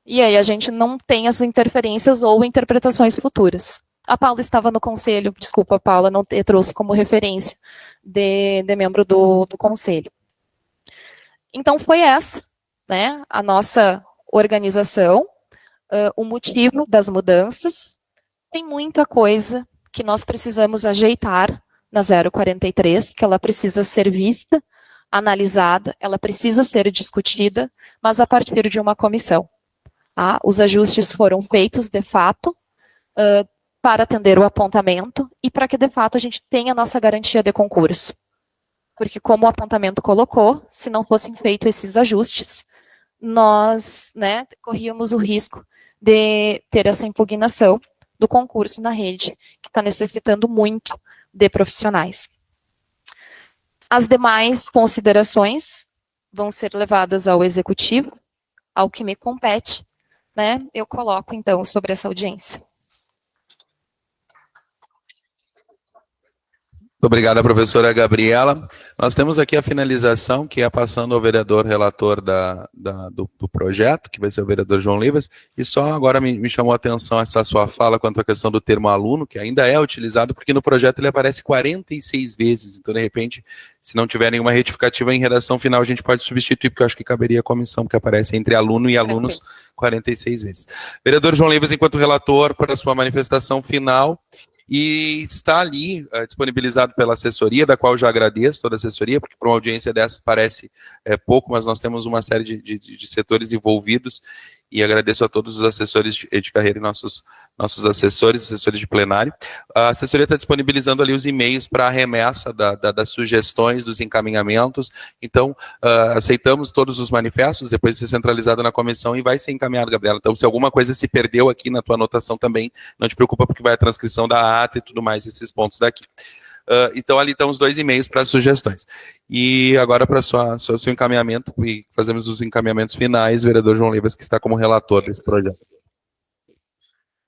E aí a gente não tem as interferências ou interpretações futuras. A Paula estava no conselho, desculpa, a Paula não trouxe como referência de membro do conselho. Então foi essa, né, a nossa organização, o motivo das mudanças. Tem muita coisa que nós precisamos ajeitar na 043, que ela precisa ser vista, analisada, ela precisa ser discutida, mas a partir de uma comissão. Tá? Os ajustes foram feitos, de fato, para atender o apontamento e para que, de fato, a gente tenha a nossa garantia de concurso. Porque, como o apontamento colocou, se não fossem feitos esses ajustes, nós, né, corríamos o risco de ter essa impugnação do concurso na rede, que está necessitando muito de profissionais. As demais considerações vão ser levadas ao executivo, ao que me compete, né? Eu coloco, então, sobre essa audiência. Obrigado, professora Gabriela. Nós temos aqui a finalização, que é passando ao vereador relator do projeto, que vai ser o vereador João Leivas, e só agora me chamou a atenção essa sua fala quanto à questão do termo aluno, que ainda é utilizado, porque no projeto ele aparece 46 vezes, então, de repente, se não tiver nenhuma retificativa em redação final, a gente pode substituir, porque eu acho que caberia a comissão, porque aparece entre aluno e alunos 46 vezes. Vereador João Leivas, enquanto relator, para a sua manifestação final, e está ali disponibilizado pela assessoria, da qual eu já agradeço toda a assessoria, porque para uma audiência dessa parece pouco, mas nós temos uma série de setores envolvidos, e agradeço a todos os assessores de carreira e nossos assessores de plenário. A assessoria está disponibilizando ali os e-mails para a remessa das sugestões, dos encaminhamentos, então aceitamos todos os manifestos, depois ser centralizado na comissão e vai ser encaminhado, Gabriela. Então, se alguma coisa se perdeu aqui na tua anotação também, não te preocupa, porque vai a transcrição da ata e tudo mais, esses pontos daqui. Então, ali estão os 2 e-mails para as sugestões. E agora, para seu encaminhamento, e fazemos os encaminhamentos finais, vereador João Leivas, que está como relator desse projeto.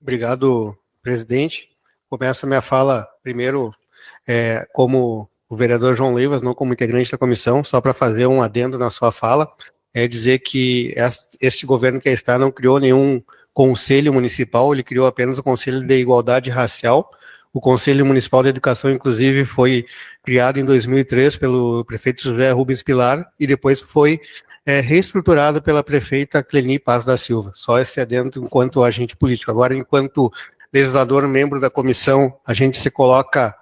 Obrigado, presidente. Começo a minha fala, primeiro, como o vereador João Leivas, não como integrante da comissão, só para fazer um adendo na sua fala, dizer que este governo que está não criou nenhum conselho municipal, ele criou apenas o Conselho de Igualdade Racial. O Conselho Municipal de Educação, inclusive, foi criado em 2003 pelo prefeito José Rubens Pilar e depois foi reestruturado pela prefeita Cleni Paz da Silva. Só esse adendo enquanto agente político. Agora, enquanto legislador, membro da comissão, a gente se coloca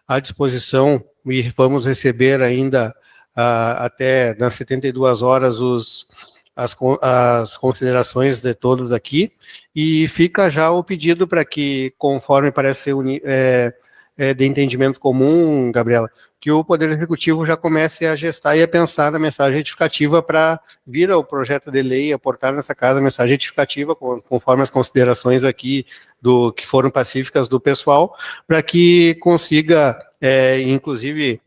à disposição e vamos receber ainda até nas 72 horas as considerações de todos aqui, e fica já o pedido para que, conforme parece ser de entendimento comum, Gabriela, que o Poder Executivo já comece a gestar e a pensar na mensagem retificativa para vir ao projeto de lei, aportar nessa casa a mensagem retificativa, conforme as considerações aqui que foram pacíficas do pessoal, para que consiga, inclusive,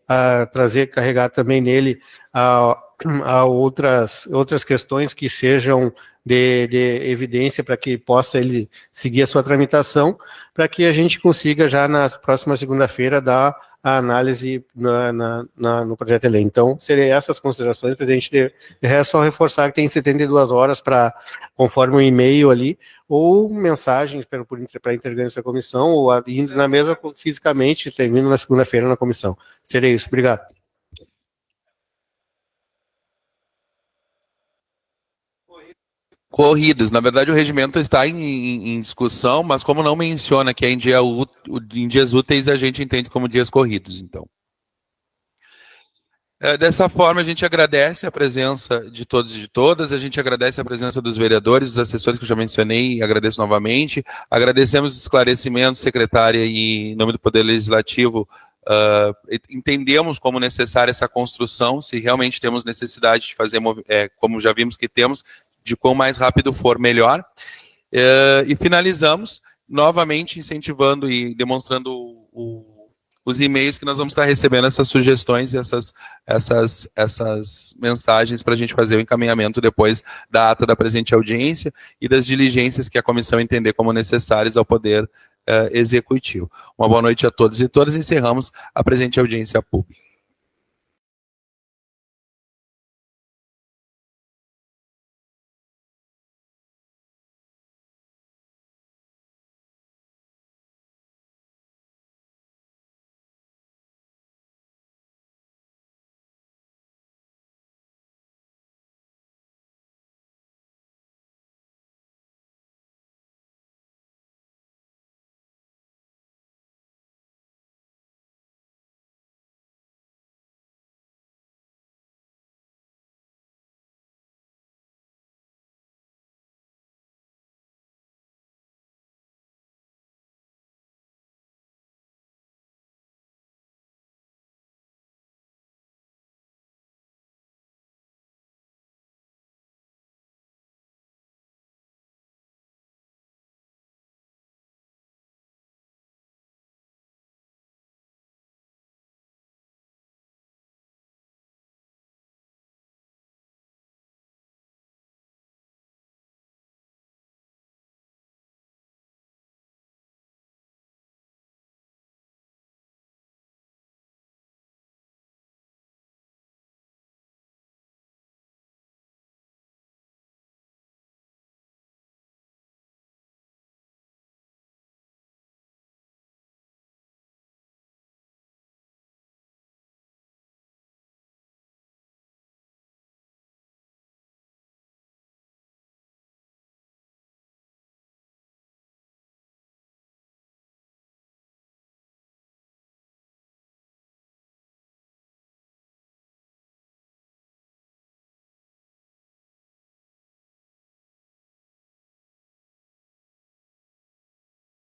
carregar também nele a outras questões que sejam de evidência para que possa ele seguir a sua tramitação, para que a gente consiga já na próxima segunda-feira dar a análise no projeto de lei. Então, seriam essas considerações, presidente. De resto, só reforçar que tem 72 horas para, conforme o e-mail ali, ou mensagens para integrantes da comissão, ou indo na mesa fisicamente, termino na segunda-feira na comissão. Seria isso. Obrigado. corridos. Na verdade, o regimento está em discussão, mas como não menciona que é em dias úteis, a gente entende como dias corridos, então. Dessa forma, a gente agradece a presença de todos e de todas, a gente agradece a presença dos vereadores, dos assessores que eu já mencionei, e agradeço novamente. Agradecemos os esclarecimentos, secretária, e em nome do Poder Legislativo, entendemos como necessária essa construção, se realmente temos necessidade de fazer, como já vimos que temos, de quão mais rápido for, melhor. E finalizamos, novamente, incentivando e demonstrando os e-mails que nós vamos estar recebendo essas sugestões e essas mensagens para a gente fazer o encaminhamento depois da ata da presente audiência e das diligências que a comissão entender como necessárias ao Poder Executivo. Uma boa noite a todos e todas. Encerramos a presente audiência pública.